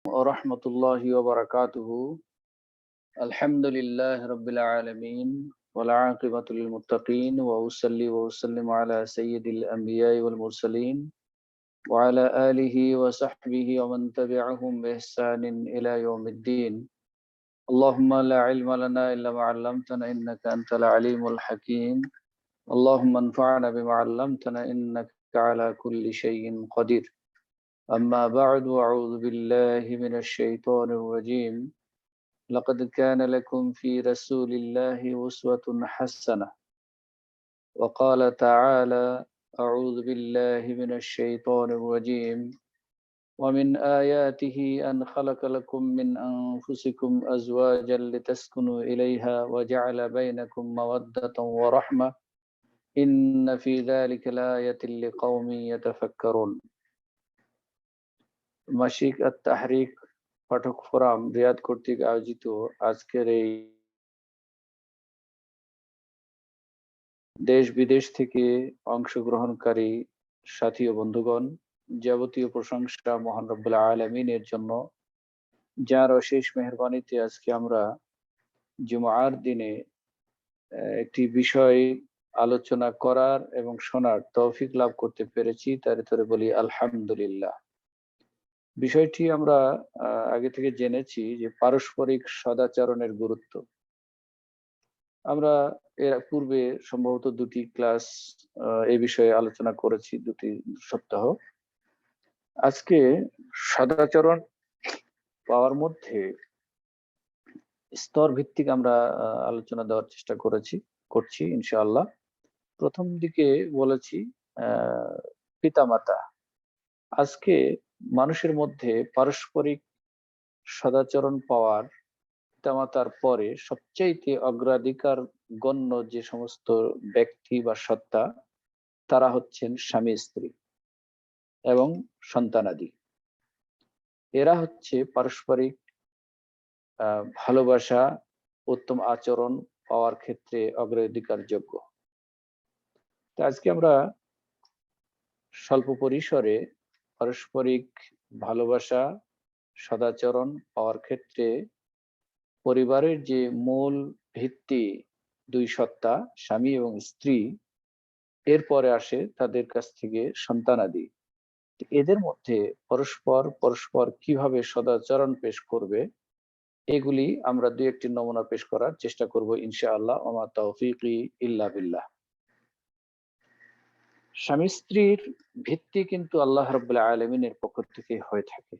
ورحمة الله وبركاته. الحمد لله رب العالمين والعاقبة للمتقين، وأصلي وأسلم على سيد الأنبياء والمرسلين وعلى آله وصحبه ومن تبعهم بإحسان إلى يوم الدين. اللهم لا علم لنا إلا ما علمتنا إنك أنت العليم الحكيم. اللهم انفعنا بما علمتنا إنك على كل شيء قدير. أما بعد، أعوذ بالله من الشيطان الرجيم. لقد كان لكم في رسول الله أسوة حسنة. وقال تعالى: أعوذ بالله من الشيطان الرجيم. ومن آياته أن خلق لكم من أنفسكم أزواجا لتسكنوا إليها وجعل بينكم مودة ورحمة إن في ذلك لآية لقوم يتفكرون। মাসিক আত-তাহরিক পাঠক ফোরাম রিয়াদ কর্তৃক আয়োজিত আজকের এই দেশ বিদেশ থেকে অংশগ্রহণকারী সাথী ও বন্ধুগণ, যাবতীয় প্রশংসা মহান রব্বুল আলামিনের জন্য, যার অশেষ মেহেরবানিতে আজকে আমরা জুমআর দিনে একটি বিষয় আলোচনা করার এবং শোনার তৌফিক লাভ করতে পেরেছি। তার ভিতরে বলি আলহামদুলিল্লাহ। বিষয়টি আমরা আগে থেকে জেনেছি যে পারস্পরিক সদাচরণের গুরুত্ব। আমরা এর পূর্বে সম্ভবত দুটি ক্লাস এই বিষয়ে আলোচনা করেছি, দুটি সপ্তাহ। আজকে সদাচরণ পাওয়ার মধ্যে স্তর ভিত্তিক আমরা আলোচনা দেওয়ার চেষ্টা করছি ইনশাআল্লাহ। প্রথম দিকে বলেছি পিতামাতা। আজকে মানুষের মধ্যে পারস্পরিক সদাচরণ পাওয়ার পিতামাতার পরে সবচাইতে অগ্রাধিকার গণ্য যে সমস্ত ব্যক্তি বা সত্তা, তারা হচ্ছেন স্বামী স্ত্রী এবং সন্তানাদি। এরা হচ্ছে পারস্পরিক ভালোবাসা, উত্তম আচরণ পাওয়ার ক্ষেত্রে অগ্রাধিকার যোগ্য। আজকে আমরা স্বল্প পরিসরে পারস্পরিক ভালোবাসা, সদাচরণ পাওয়ার ক্ষেত্রে পরিবারের যে মূল ভিত্তি দুই সত্তা, স্বামী এবং স্ত্রী, এরপরে আসে তাদের কাছ থেকে সন্তানাদি। এদের মধ্যে পরস্পর কিভাবে সদাচরণ পেশ করবে, এগুলি আমরা দুই একটি নমুনা পেশ করার চেষ্টা করব ইনশাআল্লাহ। ওমা তাওফীকি ইল্লা বিল্লাহ। স্বামী স্ত্রীর ভিত্তি কিন্তু আল্লাহ রাব্বুল আলামিনের পক্ষ থেকে হয়ে থাকে।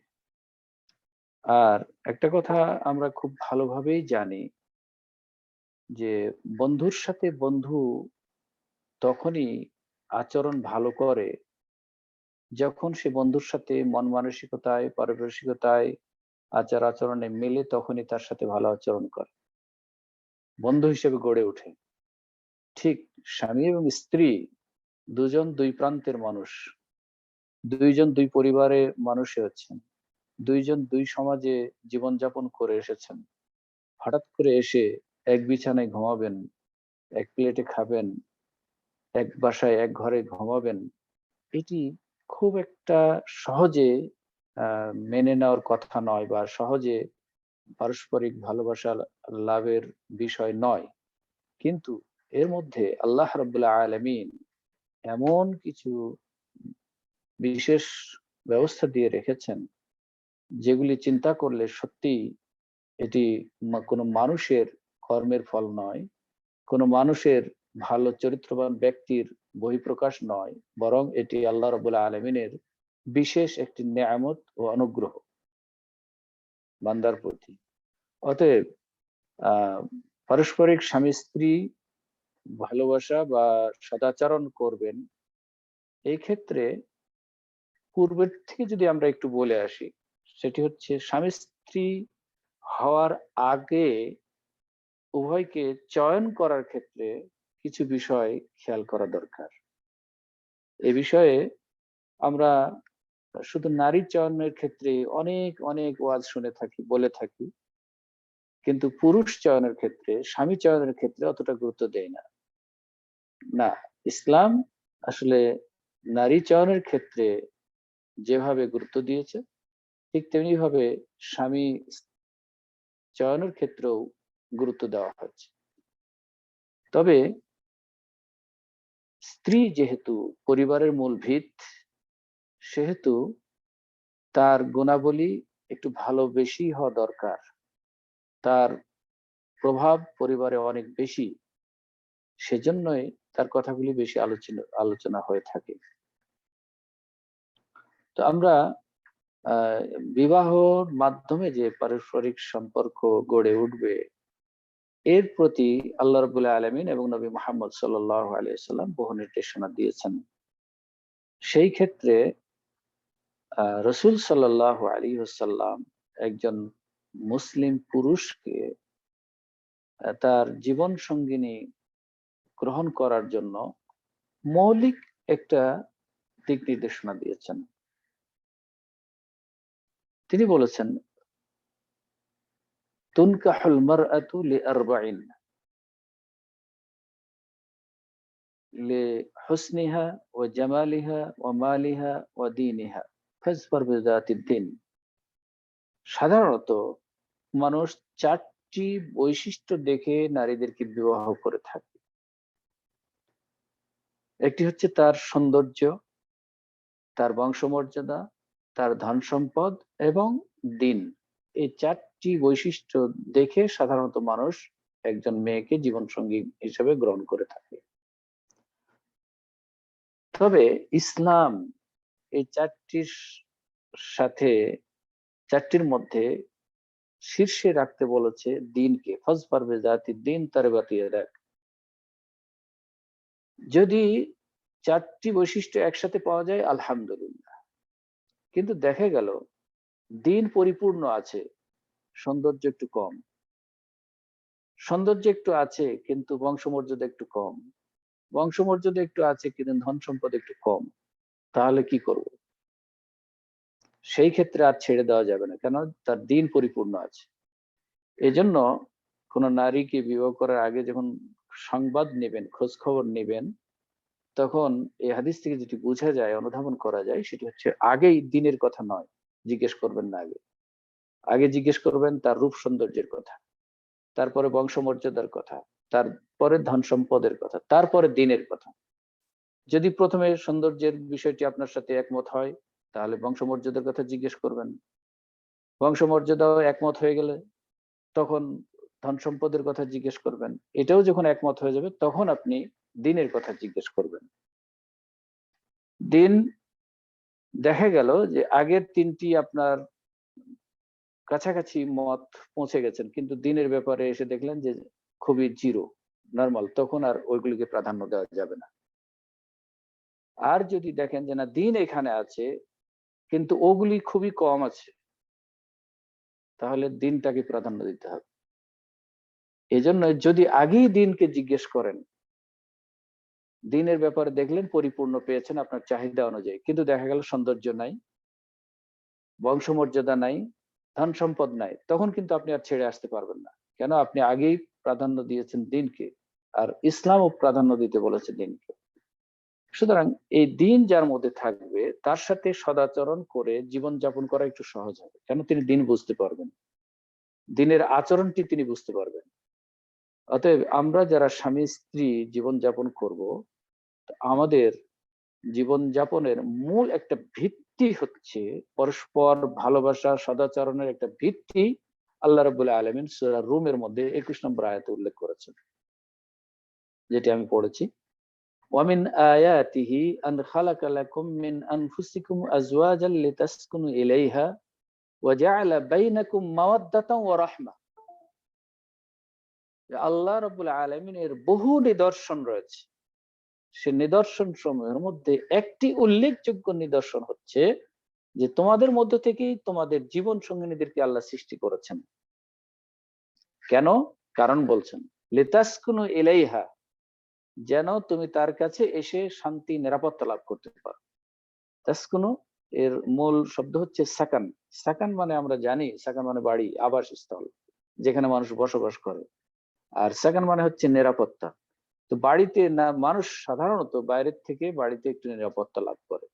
আর একটা কথা আমরা খুব ভালোভাবেই জানি যে বন্ধুর সাথে বন্ধু তখনই আচরণ ভালো করে যখন সে বন্ধুর সাথে মন মানসিকতায়, পারস্পরিকতায়, আচার আচরণে মেলে, তখনই তার সাথে ভালো আচরণ করে, বন্ধু হিসেবে গড়ে ওঠে। ঠিক স্বামী এবং স্ত্রী দুজন দুই প্রান্তের মানুষ, দুইজন দুই পরিবারের মানুষ হচ্ছেন, দুইজন দুই সমাজে জীবনযাপন করে এসেছেন। হঠাৎ করে এসে এক বিছানায় ঘুমাবেন, এক প্লেটে খাবেন, এক বাসায় এক ঘরে ঘুমাবেন, এটি খুব একটা সহজে মেনে নেওয়ার কথা নয়, বা সহজে পারস্পরিক ভালোবাসা লাভের বিষয় নয়। কিন্তু এর মধ্যে আল্লাহ রাব্বুল আলামিন এমন কিছু বিশেষ ব্যবস্থা দিয়ে রেখেছেন, যেগুলি চিন্তা করলে সত্যি এটি কোনো মানুষের কর্মের ফল নয়, কোনো মানুষের ভালো চরিত্রবান ব্যক্তির বহিঃপ্রকাশ নয়, বরং এটি আল্লাহ রাব্বুল আলামিনের বিশেষ একটি নেয়ামত ও অনুগ্রহ বান্দার প্রতি। অতএব পারস্পরিক স্বামী স্ত্রী ভালোবাসা বা সদাচরণ করবেন, এই ক্ষেত্রে পূর্বের থেকে যদি আমরা একটু বলে আসি, সেটি হচ্ছে স্বামী স্ত্রী হওয়ার আগে উভয়কে চয়ন করার ক্ষেত্রে কিছু বিষয় খেয়াল করা দরকার। এ বিষয়ে আমরা শুধু নারী চয়নের ক্ষেত্রে অনেক অনেক ওয়াজ শুনে থাকি, বলে থাকি, কিন্তু পুরুষ চয়নের ক্ষেত্রে, স্বামী চয়নের ক্ষেত্রে অতটা গুরুত্ব দেয় না। না, ইসলাম আসলে নারী চয়নের ক্ষেত্রে যেভাবে গুরুত্ব দিয়েছে, ঠিক তেমনি ভাবে স্বামী চয়নের ক্ষেত্রেও গুরুত্ব দেওয়া হচ্ছে। তবে স্ত্রী যেহেতু পরিবারের মূল ভিত, সেহেতু তার গুণাবলী একটু ভালো বেশি হওয়া দরকার। তার প্রভাব পরিবারে অনেক বেশি, সেজন্যই তার কথাগুলি বেশি আলোচনা হয়ে থাকে। তো আমরা বিবাহর মাধ্যমে যে পারস্পরিক সম্পর্ক গড়ে উঠবে, এর প্রতি আল্লাহ রাব্বুল আলামিন এবং নবী মুহাম্মদ সাল্লাল্লাহু আলাইহি ওয়াসাল্লাম বহু নির্দেশনা দিয়েছেন। সেই ক্ষেত্রে রাসূল সাল্লাল্লাহু আলাইহি ওয়াসাল্লাম একজন মুসলিম পুরুষকে তার জীবন সঙ্গিনী গ্রহণ করার জন্য মৌলিক একটা দিক নির্দেশনা দিয়েছেন। তিনি বলেছেন, তুনকাহুল মারআতু লিআরবাইন, লিহুসনিহা ওয়া জামালিহা ওয়া মালিহা ওয়া দীনিহা ফাজফার বিযাতিদ দ্বীন। সাধারণত মানুষ চারটি বৈশিষ্ট্য দেখে নারীদেরকে বিবাহ করে থাকে। একটি হচ্ছে তার সৌন্দর্য, তার বংশমর্যাদা, তার ধন সম্পদ এবং দিন। এই চারটি বৈশিষ্ট্য দেখে সাধারণত মানুষ একজন মেয়েকে জীবনসঙ্গী হিসেবে গ্রহণ করে থাকে। তবে ইসলাম এই সাথে চারটির মধ্যে শীর্ষে রাখতে বলেছে দিনকে। ফাজফার বিযাতি দ্বীন তারবাতি ইয়াদাক। যদি চারটি বৈশিষ্ট্য একসাথে পাওয়া যায় আলহামদুলিল্লাহ, কিন্তু দেখা গেল দিন পরিপূর্ণ আছে, সৌন্দর্য একটু কম, সৌন্দর্য একটু আছে কিন্তু বংশমর্যাদা একটু কম, বংশমর্যাদা একটু আছে কিন্তু ধন সম্পদ একটু কম, তাহলে কি করব? সেই ক্ষেত্রে আর ছেড়ে দেওয়া যাবে না, কেন তার দিন পরিপূর্ণ আছে। এজন্য কোন নারীকে বিবাহ করার আগে যখন সংবাদ নেবেন, খোঁজ খবর নেবেন, তখন এই হাদিস থেকে যেটি বোঝা যায়, অনুধাবন করা যায়, সেটি হচ্ছে আগেই দিনের কথা নয়, জিজ্ঞেস করবেন না। আগে আগে জিজ্ঞেস করবেন তার রূপ সৌন্দর্যের কথা, তারপরে বংশমর্যাদার কথা, তারপরে ধন সম্পদের কথা, তারপরে দিনের কথা। যদি প্রথমে সৌন্দর্যের বিষয়টি আপনার সাথে একমত হয়, তাহলে বংশমর্যাদার কথা জিজ্ঞেস করবেন। বংশমর্যাদাও একমত হয়ে গেলে তখন ধন সম্পদের কথা জিজ্ঞেস করবেন। এটাও যখন একমত হয়ে যাবে, তখন আপনি দিনের কথা জিজ্ঞেস করবেন। দিন, দেখা গেল যে আগের তিনটি আপনার কাছাকাছি মত পৌঁছে গেছেন, কিন্তু দিনের ব্যাপারে এসে দেখলেন যে খুবই জিরো, নরমাল, তখন আর ওইগুলিকে প্রাধান্য দেওয়া যাবে না। আর যদি দেখেন যে না, দিন এখানে আছে কিন্তু ওগুলি খুবই কম আছে, তাহলে দিনটাকে প্রাধান্য দিতে হবে। এজন্য যদি আগেই দিনকে জিজ্ঞেস করেন, দিনের ব্যাপারে দেখলেন পরিপূর্ণ পেয়েছেন আপনার চাহিদা অনুযায়ী, কিন্তু দেখা গেল সৌন্দর্য নাই, বংশমর্যাদা নাই, ধন সম্পদ নাই, তখন কিন্তু আপনি আর ছেড়ে আসতে পারবেন না। কেন? আপনি আগেই প্রাধান্য দিয়েছেন দিনকে, আর ইসলামও প্রাধান্য দিতে বলেছে দিনকে। সুতরাং এই দিন যার মধ্যে থাকবে, তার সাথে সদাচরণ করে জীবন যাপন করা একটু সহজ হবে, কেন তিনি দিন বুঝতে পারবেন, দিনের আচরণটি তিনি বুঝতে পারবেন। অতএব আমরা যারা স্বামী স্ত্রী জীবন যাপন করব, আমাদের জীবন যাপনের মূল একটা ভিত্তি হচ্ছে পরস্পর ভালোবাসা, সদাচরণের একটা ভিত্তি আল্লাহ রাব্বুল আলামিন সূরা রুমের মধ্যে 21 নম্বর আয়াতে উল্লেখ করেছেন, যেটি আমি পড়েছি। ওয়ামিন আয়াতিহি আন খালাকা লাকুম মিন আনফুসিকুম আজওয়াজান লিতাসকুনু ইলাইহা ওয়া জাআলা বাইনাকুম মাওয়াদ্দাতান ওয়া রাহমা। আল্লাহ রাব্বুল আলামিনের বহু নিদর্শন রয়েছে। সে নিদর্শন সমূহের মধ্যে একটি উল্লেখযোগ্য নিদর্শন হচ্ছে যে তোমাদের মধ্য থেকেই তোমাদের জীবন সঙ্গিনীদেরকে আল্লাহ সৃষ্টি করেছেন। কেন? কারণ বলছেন, লিতাসকুনু ইলাইহা, যেন তুমি তার কাছে এসে শান্তি নিরাপত্তা লাভ করতে পারো। তাসকুনু এর মূল শব্দ হচ্ছে সাকান। সাকান মানে আমরা জানি, সাকান মানে বাড়ি, আবাসস্থল, যেখানে মানুষ বসবাস করে। আর সাকান মানে হচ্ছে নিরাপত্তা। তো বাড়িতে না, মানুষ সাধারণত বাইরের থেকে বাড়িতে একটু নিরাপত্তা লাভ করে।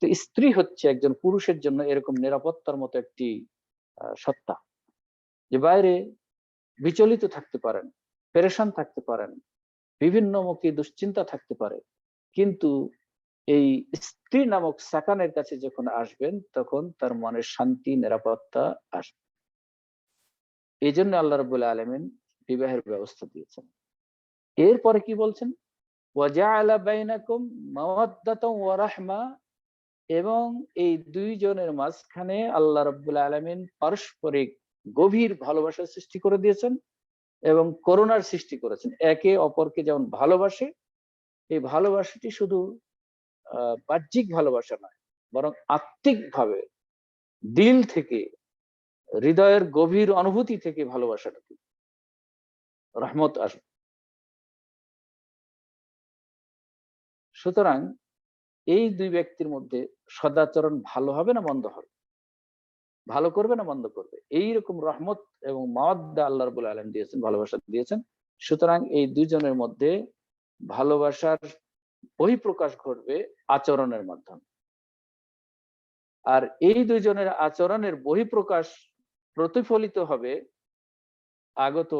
তো স্ত্রী হচ্ছে একজন পুরুষের জন্য এরকম নিরাপত্তার মতো একটি সত্তা, যে বাইরে বিচলিত থাকতে পারেন, পেরেশান থাকতে পারেন, বিভিন্নমুখী দুশ্চিন্তা থাকতে পারে, কিন্তু এই স্ত্রী নামক সাকানের কাছে যখন আসবেন তখন তার মনের শান্তি, নিরাপত্তা আসবে। এই জন্য আল্লাহ রাব্বুল আলামিন বিবাহের ব্যবস্থা দিয়েছেন। এরপরে কি বলছেন? ওয়াজাআলা বাইনাকুম মাওয়াদ্দাতাও ওয়া রাহমা, এবং এই দুইজনের মাঝখানে আল্লাহ রাব্বুল আলামিন পারস্পরিক গভীর ভালোবাসার সৃষ্টি করে দিয়েছেন এবং করুণার সৃষ্টি করেছেন। একে অপরকে যেমন ভালোবাসে, এই ভালোবাসাটি শুধু বাহ্যিক ভালোবাসা নয়, বরং আত্মিকভাবে দিল থেকে, হৃদয়ের গভীর অনুভূতি থেকে ভালোবাসাটা রহমত আসবে। সুতরাং এই দুই ব্যক্তির মধ্যে সদাচরণ ভালো হবে না মন্দ হবে, ভালো করবে না মন্দ করবে, এইরকম রহমত এবং মাওয়াদ্দা আল্লাহ রাব্বুল আলামিন দিয়েছেন, ভালোবাসা দিয়েছেন। সুতরাং এই দুইজনের মধ্যে ভালোবাসার বহিঃপ্রকাশ ঘটবে আচরণের মাধ্যমে। আর এই দুইজনের আচরণের বহিঃপ্রকাশ প্রতিফলিত হবে আগত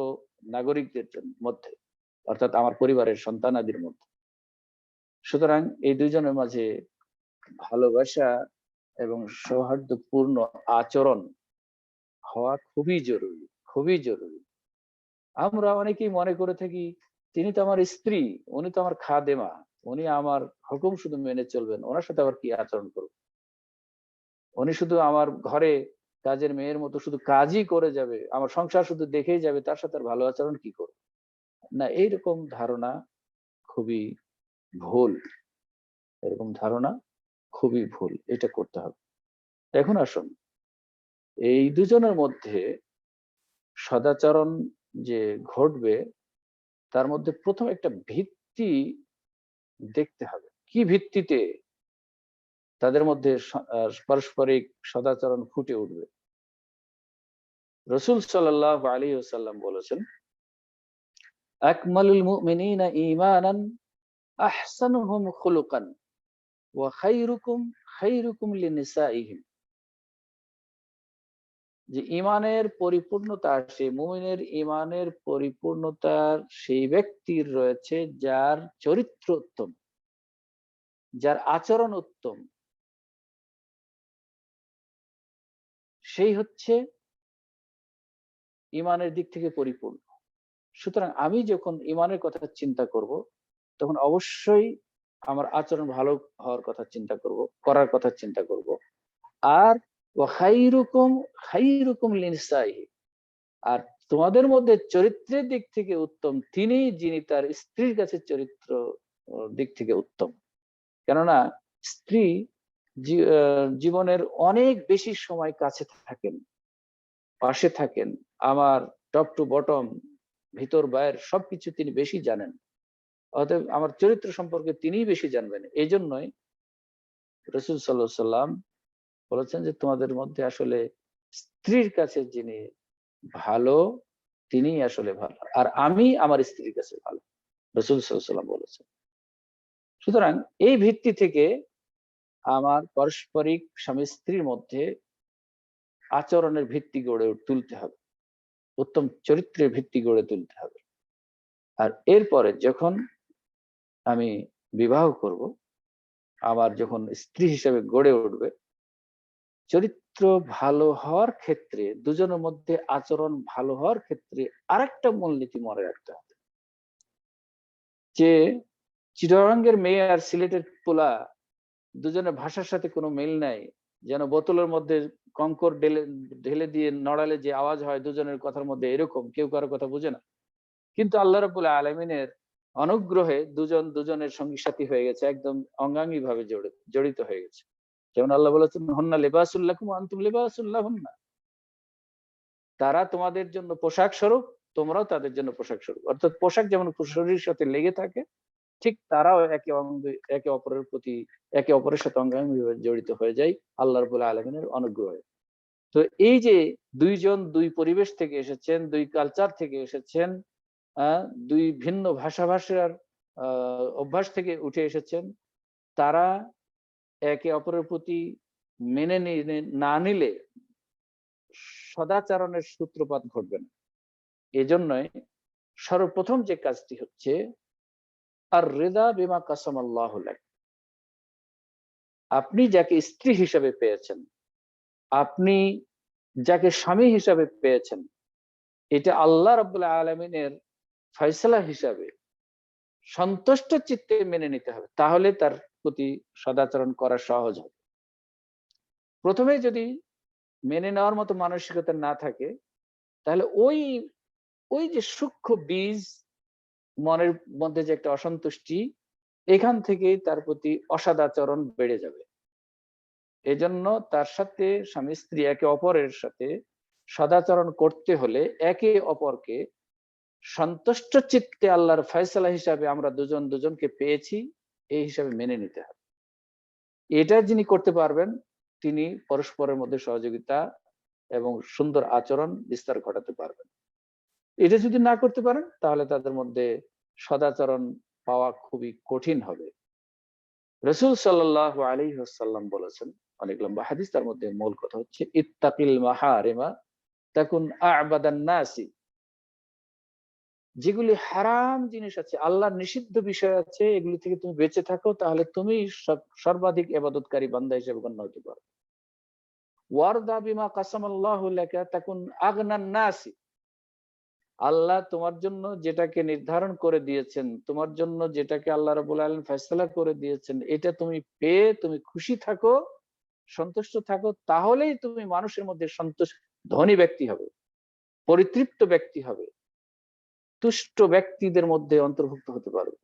নাগরিকদের মধ্যে, অর্থাৎ আমার পরিবারের সন্তানাদির মধ্যে। সুতরাং এই দুইজনের মাঝে ভালোবাসা এবং সৌহার্দ্যপূর্ণ আচরণ হওয়া খুবই জরুরি, খুবই জরুরি। আমরা অনেকেই মনে করে থাকি তিনি তো আমার স্ত্রী, উনি তো আমার খাদেমা, উনি আমার হুকুম শুধু মেনে চলবেন, ওনার সাথে আবার কি আচরণ করব? উনি শুধু আমার ঘরে কাজের মেয়ের মতো শুধু কাজই করে যাবে, আমার সংসার শুধু দেখেই যাবে, তার সাথে আর ভালো আচরণ কি করব? না, এইরকম ধারণা খুবই ভুল। এরকম ধারণা খুবই ভুল, এটা করতে হবে। এখন আসুন, এই দুজনের মধ্যে সদাচরণ যে ঘটবে তার মধ্যে প্রথম একটা ভিত্তি দেখতে হবে। কি ভিত্তিতে তাদের মধ্যে পারস্পরিক সদাচরণ ফুটে উঠবে? রাসূল সাল্লাল্লাহু আলাইহি ওয়াসাল্লাম বলেছেন, আকমালুল মুমিনিনা ঈমানান আহসানুহুম খুলুকান ওয়া খায়রুকুম লিনিসাইহিম। যে ইমানের পরিপূর্ণতা আসে, মুমিনের ইমানের পরিপূর্ণতার সেই ব্যক্তির রয়েছে যার চরিত্র উত্তম, যার আচরণ উত্তম, সেই হচ্ছে ইমানের দিক থেকে পরিপূর্ণ। সুতরাং আমি যখন ইমানের কথা চিন্তা করব, তখন অবশ্যই আমার আচরণ ভালো হওয়ার কথা চিন্তা করব, করার কথা চিন্তা করব। আর ওয়া খায়রুকুম লিনিসাইহি, আর তোমাদের মধ্যে চরিত্রের দিক থেকে উত্তম তিনি, যিনি তার স্ত্রীর কাছে চরিত্র দিক থেকে উত্তম। কেননা স্ত্রী জীবনের অনেক বেশি সময় কাছে থাকেন, পাশে থাকেন, আমার টপ টু বটম, ভিতর বাইর সবকিছু তিনি বেশি জানেন। অতএব আমার চরিত্র সম্পর্কে তিনিই বেশি জানবেন। এই জন্যই রাসূল সাল্লাল্লাহু আলাইহি সাল্লাম বলেছেন যে তোমাদের মধ্যে আসলে স্ত্রীর কাছে যিনি ভালো তিনিই আসলে ভালো, আর আমি আমার স্ত্রীর কাছে ভালো, রাসূল সাল্লাল্লাহু আলাইহি সাল্লাম বলেছেন। সুতরাং এই ভিত্তি থেকে আমার পারস্পরিক স্বামী স্ত্রীর মধ্যে আচরণের ভিত্তি গড়ে তুলতে হবে, উত্তম চরিত্রের ভিত্তি গড়ে তুলতে হবে। আর এরপরে যখন আমি বিবাহ করব, আমার যখন স্ত্রী হিসেবে গড়ে উঠবে, চরিত্র ভালো হওয়ার ক্ষেত্রে, দুজনের মধ্যে আচরণ ভালো হওয়ার ক্ষেত্রে আরেকটা মূলনীতি মনে রাখতে হবে, যে চিটাগাংয়ের মেয়ে আর সিলেটের পোলা দুজনের ভাষার সাথে কোনো মিল নাই। যেন বোতলের মধ্যে কঙ্কর ঢেলে ঢেলে দিয়ে নড়ালে যে আওয়াজ হয় দুজনের কথার মধ্যে, এরকম কেউ কারো কথা বুঝে না। কিন্তু আল্লাহ রাব্বুল আলামিনের অনুগ্রহে দুজন দুজনের সঙ্গী সাথী হয়ে গেছে, একদম অঙ্গাঙ্গী ভাবে জড়িত হয়ে গেছে। যেমন আল্লাহ বলেছেন, হুন্না লিবাসুল লাকুম ওয়া আনতুম লিবাসুল লাহুন্না, তারা তোমাদের জন্য পোশাক স্বরূপ, তোমরাও তাদের জন্য পোশাক স্বরূপ। অর্থাৎ পোশাক যেমন শরীরের সাথে লেগে থাকে, ঠিক তারাও একে অপরের প্রতি, একে অপরের সাথে অঙ্গাঙ্গিভাবে জড়িত হয়ে যায় আল্লাহ রাব্বুল আলামিনের অনুগ্রহে। তো এই যে দুইজন দুই পরিবেশ থেকে এসেছেন, দুই কালচার থেকে এসেছেন, দুই ভিন্ন ভাষাভাষার অভ্যাস থেকে উঠে এসেছেন, তারা একে অপরের প্রতি মেনে না নিলে সদাচরণের সূত্রপাত ঘটবে না। এজন্যই সর্বপ্রথম যে কাজটি হচ্ছে আর রেদা বিমা কাসামাল্লাহু লাক। আপনি যাকে স্ত্রী হিসেবে পেয়েছেন, আপনি যাকে স্বামী হিসাবে পেয়েছেন, এটা আল্লাহ রাব্বুল আলামিনের ফয়সালা হিসাবে সন্তুষ্ট চিত্তে মেনে নিতে হবে, তাহলে তার প্রতি সদাচরণ করা সহজ হবে। প্রথমে যদি মেনে নেওয়ার মতো মানসিকতা না থাকে, তাহলে ওই ওই যে সূক্ষ্ম বীজ, মনের মধ্যে যে একটা অসন্তুষ্টি, এখান থেকেই তার প্রতি অসদাচরণ বেড়ে যাবে। এজন্য তার সাথে স্বামী স্ত্রী একে অপরের সাথে সদাচরণ করতে হলে একে অপরকে সন্তুষ্ট চিত্তে আল্লাহর ফয়সালা হিসাবে আমরা দুজন দুজনকে পেয়েছি এই হিসাবে মেনে নিতে হবে। এটা যিনি করতে পারবেন, তিনি পরস্পরের মধ্যে সহযোগিতা এবং সুন্দর আচরণ বিস্তার ঘটাতে পারবেন। এটা যদি না করতে পারেন, তাহলে তাদের মধ্যে সদাচরণ পাওয়া খুবই কঠিন হবে। রাসূল সাল্লাল্লাহু আলাইহি ওয়াসাল্লাম বলেছেন, অনেক লম্বা হাদিস, তার মধ্যে মূল কথা হচ্ছে ইত্তাকিল মাহারিমা তাকুন আ'বাদান নাসি। যেগুলি হারাম জিনিস আছে, আল্লাহর নিষিদ্ধ বিষয় আছে, এগুলি থেকে তুমি বেঁচে থাকো, তাহলে তুমি সর্বাধিক ইবাদতকারী বান্দা হিসেবে গণ্য হতে পারো। ওয়ারদা বিমা কাসামাল্লাহু লাকা তাকুন আগনান নাসি। আল্লাহ তোমার জন্য যেটাকে নির্ধারণ করে দিয়েছেন, তোমার জন্য যেটাকে আল্লাহ রাব্বুল আলামিন ফয়সালা করে দিয়েছেন, এটা তুমি পেয়ে তুমি খুশি থাকো, সন্তুষ্ট থাকো, তাহলেই তুমি মানুষের মধ্যে ধনী ব্যক্তি হবে, পরিতৃপ্ত ব্যক্তি হবে, তুষ্ট ব্যক্তিদের মধ্যে অন্তর্ভুক্ত হতে পারবে।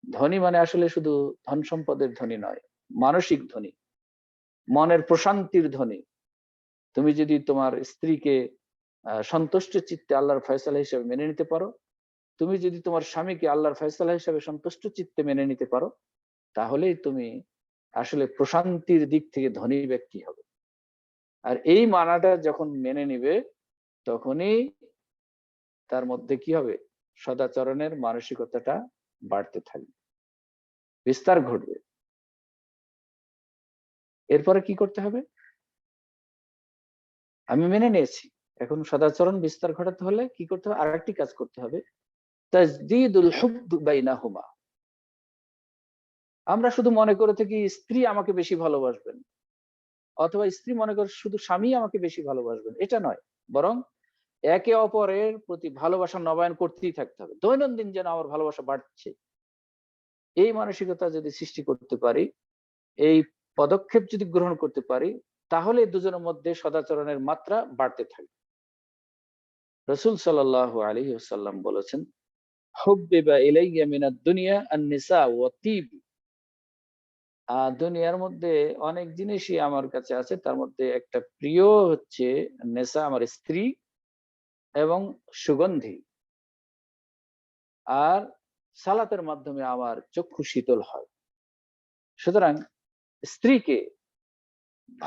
ধনী মানে আসলে শুধু ধন সম্পদের ধনী নয়, মানসিক ধনী, মনের প্রশান্তির ধনী। তুমি যদি তোমার স্ত্রীকে সন্তুষ্ট চিত্তে আল্লাহর ফয়সালা হিসেবে মেনে নিতে পারো, তুমি যদি তোমার স্বামীকে আল্লাহর ফয়সালা হিসেবে সন্তুষ্ট চিত্তে মেনে নিতে পারো, তাহলেই তুমি আসলে প্রশান্তির দিক থেকে ধনী ব্যক্তি হবে। আর এই মানাটা যখন মেনে নিবে, তখনই তার মধ্যে কি হবে, সদাচরণের মানসিকতাটা বাড়তে থাকবে, বিস্তার ঘটবে। এরপরে কি করতে হবে? আমি মেনে নিয়েছি, এখন সদাচরণ বিস্তার ঘটাতে হলে কি করতে হবে? আরেকটি কাজ করতে হবে, তাজদীদুল হুব্ব বাইনাহুমা। আমরা শুধু মনে করে থাকি স্ত্রী আমাকে বেশি ভালোবাসবেন, অথবা স্ত্রী মনে করে শুধু স্বামী আমাকে বেশি ভালোবাসবেন, এটা নয়। বরং একে অপরের প্রতি ভালোবাসা নবায়ন করতেই থাকতে হবে, দৈনন্দিন যেন আমার ভালোবাসা বাড়ছে, এই মানসিকতা যদি সৃষ্টি করতে পারি, এই পদক্ষেপ যদি গ্রহণ করতে পারি, তাহলে দুজনের মধ্যে সদাচরণের মাত্রা বাড়তে থাকবে। রাসূল সাল্লাল্লাহু আলাইহি ওয়াসাল্লাম বলেছেন, হুব্বিবা ইলাইয়া মিনাদ দুনিয়া আন-নিসা ওয়া তিব। দুনিয়ার মধ্যে অনেক জিনিসই আমার কাছে আছে, তার মধ্যে একটা প্রিয় হচ্ছে নেশা, আমার স্ত্রী, এবং সুগন্ধি। আর সালাতের মাধ্যমে আমার চক্ষু শীতল হয়। সুতরাং স্ত্রীকে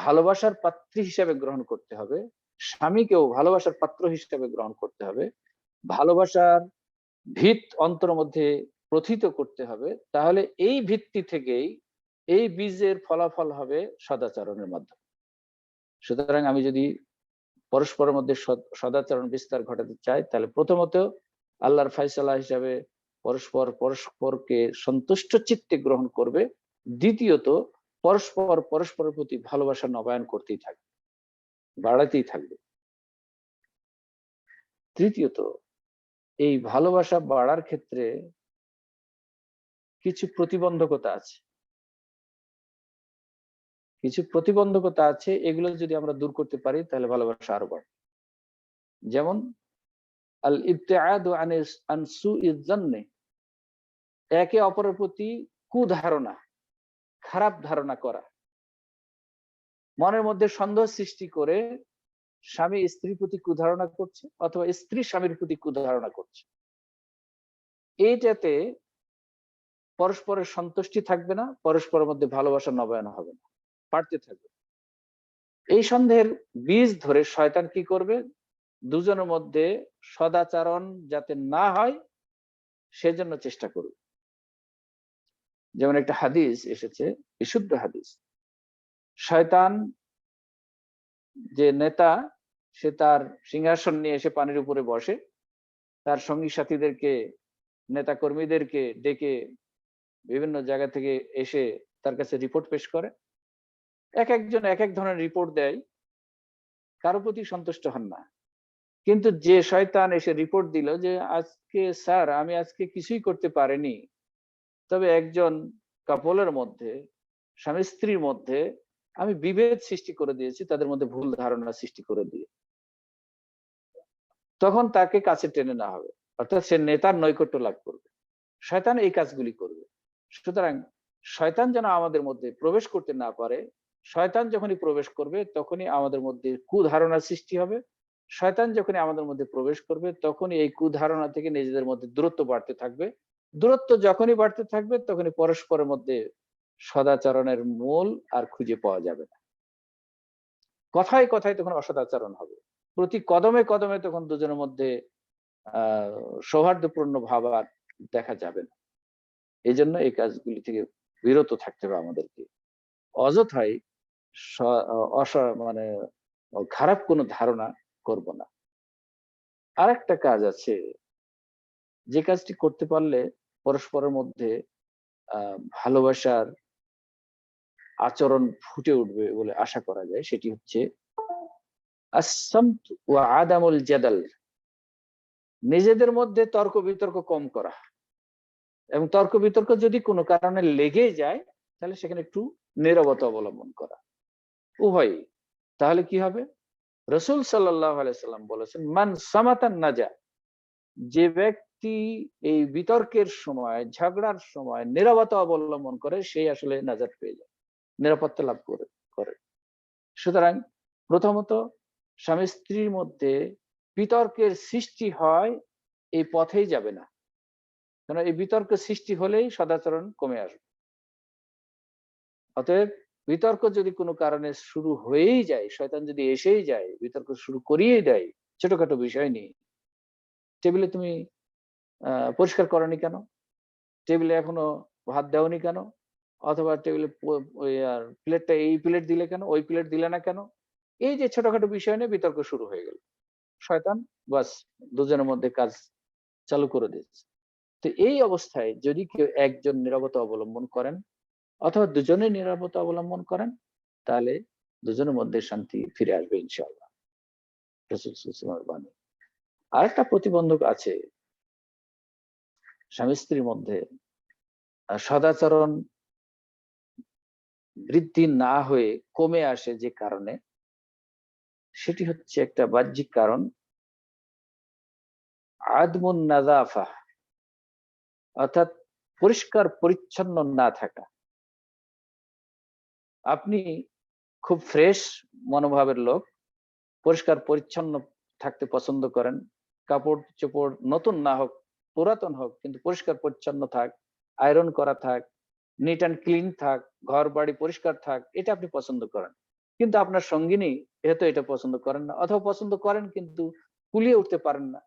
ভালোবাসার পাত্রী হিসেবে গ্রহণ করতে হবে, স্বামীকেও ভালোবাসার পাত্র হিসেবে গ্রহণ করতে হবে, ভালোবাসার ভিত অন্তর মধ্যে প্রথিত করতে হবে। তাহলে এই ভিত্তি থেকেই এই বীজের ফলাফল হবে সদাচরণের মাধ্যমে। সুতরাং আমি যদি পরস্পরের মধ্যে সদাচরণ বিস্তার ঘটাতে চাই, তাহলে প্রথমত আল্লাহর ফয়সালা হিসাবে পরস্পরকে সন্তুষ্ট চিত্তে গ্রহণ করবে। দ্বিতীয়ত পরস্পরের প্রতি ভালোবাসা নবায়ন করতেই থাকবে, বাড়াতেই থাকবে। তৃতীয়ত, এই ভালোবাসা বাড়ার ক্ষেত্রে কিছু প্রতিবন্ধকতা আছে, এগুলো যদি আমরা দূর করতে পারি, তাহলে ভালোবাসা আরো বাড়বে। যেমন আল ইবতিআদু আন সুইজ জান্নি, একে অপরের প্রতি কুধারণা, খারাপ ধারণা করা, মনের মধ্যে সন্দেহ সৃষ্টি করে স্বামী স্ত্রীর প্রতি কুধারণা করছে, অথবা স্ত্রী স্বামীর প্রতি কুধারণা করছে, এইটাতে পরস্পরের সন্তুষ্টি থাকবে না, পরস্পরের মধ্যে ভালোবাসা নবায়ন হবে না, বাড়তে থাকবে। এই সন্দেহের বীজ ধরে শয়তান কি করবে, দুজনের মধ্যে সদাচরণ যাতে না হয় সেজন্য চেষ্টা করবে। যেমন একটা হাদিস এসেছে, বিশুদ্ধ হাদিস, শয়তান যে নেতা, সে তার সিংহাসন নিয়ে এসে পানির উপরে বসে, তার সঙ্গী সাথীদেরকে, নেতা কর্মীদেরকে ডেকে বিভিন্ন জায়গা থেকে এসে তার কাছে রিপোর্ট পেশ করে। এক একজন এক এক ধরনের রিপোর্ট দেয়, কারো প্রতি সন্তুষ্ট হন না। কিন্তু যে শয়তান এসে রিপোর্ট দিল যে আজকে স্যার আমি আজকে কিছুই করতে পারিনি, তবে একজন কাপলের মধ্যে, স্বামী স্ত্রীর মধ্যে আমি বিভেদ সৃষ্টি করে দিয়েছি, তাদের মধ্যে ভুল ধারণা সৃষ্টি করে দিয়ে, তখন তাকে কাছে টেনে নেওয়া হবে, অর্থাৎ সে নেতার নৈকট্য লাভ করবে। শয়তান এই কাজগুলি করবে। সুতরাং শয়তান যেন আমাদের মধ্যে প্রবেশ করতে না পারে। শয়তান যখনই প্রবেশ করবে তখনই আমাদের মধ্যে কুধারণার সৃষ্টি হবে। শয়তান যখনই আমাদের মধ্যে প্রবেশ করবে তখনই এই কুধারণা থেকে নিজেদের মধ্যে দূরত্ব বাড়তে থাকবে। দূরত্ব যখনই বাড়তে থাকবে তখনই পরস্পরের মধ্যে সদাচরণের মূল আর খুঁজে পাওয়া যাবে না। কথায় কথায় তখন অসদাচরণ হবে। প্রতি কদমে কদমে তখন দুজনের মধ্যে সৌহার্দ্যপূর্ণ ভাব আর দেখা যাবে না। এই জন্য এই কাজগুলি থেকে বিরত থাকতে হবে আমাদেরকে। অযথাই মানে খারাপ কোনো ধারণা করব না। আরেকটা কাজ আছে, যে কাজটি করতে পারলে পরস্পরের মধ্যে ভালোবাসার আচরণ ফুটে উঠবে বলে আশা করা যায়, সেটি হচ্ছে আসসামত ওয়া আদামুল জাদাল। নিজেদের মধ্যে তর্ক বিতর্ক কম করা, এবং তর্ক বিতর্ক যদি কোনো কারণে লেগে যায় তাহলে সেখানে একটু নীরবতা অবলম্বন করা, উভয়ই। তাহলে কি হবে? রাসূল সাল্লাল্লাহু আলাইহি সাল্লাম বলেছেন, মান সামাতান নাজা। যে ব্যক্তি এই বিতর্কের সময়, ঝগড়ার সময় নীরবতা অবলম্বন করে, সেই আসলে নাজাত পেয়ে যায়, নিরাপত্তা লাভ করে। সুতরাং প্রথমত স্বামী স্ত্রীর মধ্যে বিতর্কের সৃষ্টি হয়, এই পথেই যাবে না। কারণ এই বিতর্ক সৃষ্টি হলেই সদাচরণ কমে আসবে। অতএব বিতর্ক যদি কোনো কারণে শুরু হয়েই যায়, শয়তান যদি এসেই যায়, বিতর্ক শুরু করিয়ে দেয় ছোটখাটো বিষয় নিয়ে, টেবিলে তুমি পরিষ্কার করনি কেন, টেবিলে এখনো ভাত দেওনি কেন, অথবা টেবিলে প্লেটটা এই প্লেট দিলে কেন, ওই প্লেট দিলে না কেন, এই যে ছোটখাটো বিষয় নিয়ে বিতর্ক শুরু হয়ে গেল, শয়তান বাস দুজনের মধ্যে কাজ চালু করে দিয়েছে। তো এই অবস্থায় যদি কেউ একজন নীরবতা অবলম্বন করেন অথবা দুজনে নীরবতা অবলম্বন করেন, তাহলে দুজনের মধ্যে শান্তি ফিরে আসবে ইনশাআল্লাহ। রাসূল সাল্লাল্লাহু আলাইহি ওয়াসাল্লামের বাণী। আরেকটা প্রতিবন্ধক আছে স্বামী স্ত্রীর মধ্যে, সদাচরণ বৃদ্ধি না হয়ে কমে আসে যে কারণে, সেটি হচ্ছে একটা বাহ্যিক কারণ, আদমুন নাযাফা, অর্থাৎ পরিষ্কার পরিচ্ছন্ন না থাকা। আপনি খুব ফ্রেশ মনোভাবের লোক, পরিষ্কার পরিচ্ছন্ন থাকতে পছন্দ করেন, কাপড় চোপড় নতুন না হোক, পুরাতন হোক, কিন্তু পরিষ্কার পরিচ্ছন্ন থাক, আয়রন করা থাক, নিট অ্যান্ড ক্লিন থাক, ঘর বাড়ি পরিষ্কার থাক, এটা আপনি পছন্দ করেন। কিন্তু আপনার সঙ্গিনী হয়তো এটা পছন্দ করেন না, অথবা পছন্দ করেন কিন্তু কুলিয়ে উঠতে পারেন না।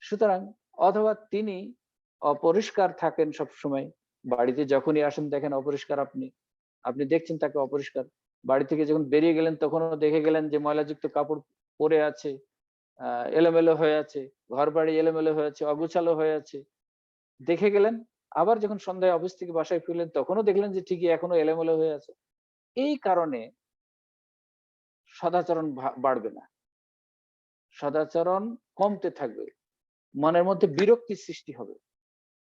সুতরাং অথবা তিনি অপরিষ্কার থাকেন সবসময়, বাড়িতে যখনই আসেন দেখেন অপরিষ্কার, আপনি আপনি দেখছেন তাকে অপরিষ্কার। বাড়ি থেকে যখন বেরিয়ে গেলেন তখনও দেখে গেলেন যে ময়লাযুক্ত কাপড় পরে আছে, এলোমেলো হয়ে আছে, ঘর বাড়ি এলোমেলো হয়ে আছে, অগোছালো হয়ে আছে, দেখে গেলেন। আবার যখন সন্ধ্যায় অফিস থেকে বাসায় ফিরলেন তখনও দেখলেন যে ঠিকই এখনো এলোমেলো হয়ে আছে। এই কারণে সদাচরণ বাড়বে না, সদাচরণ কমতে থাকবে, মনের মধ্যে বিরক্তির সৃষ্টি হবে।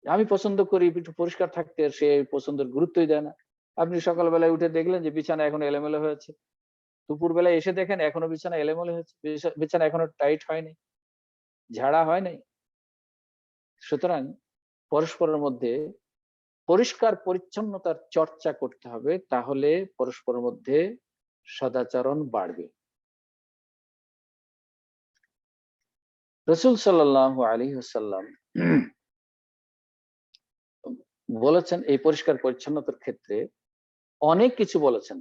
আমি পছন্দ করি একটু পরিষ্কার থাকতে, আর সে পছন্দের গুরুত্বই দেয় না। আপনি সকালবেলায় উঠে দেখলেন যে বিছানা এখনো এলোমেলো হয়েছে, দুপুর বেলায় এসে দেখেন এখনো বিছানা এলোমেলো হয়েছে, বিছানা এখনো টাইট হয়নি, ঝাড়া হয় নাই। সুতরাং পরস্পরের মধ্যে পরিষ্কার পরিচ্ছন্নতার চর্চা করতে হবে, তাহলে পরস্পরের মধ্যে সদাচরণ বাড়বে। রাসূল সাল্লাল্লাহু আলাইহি ওয়াসাল্লাম বলেছেন এই পরিষ্কার পরিচ্ছন্নতার ক্ষেত্রে অনেক কিছু বলেছেন।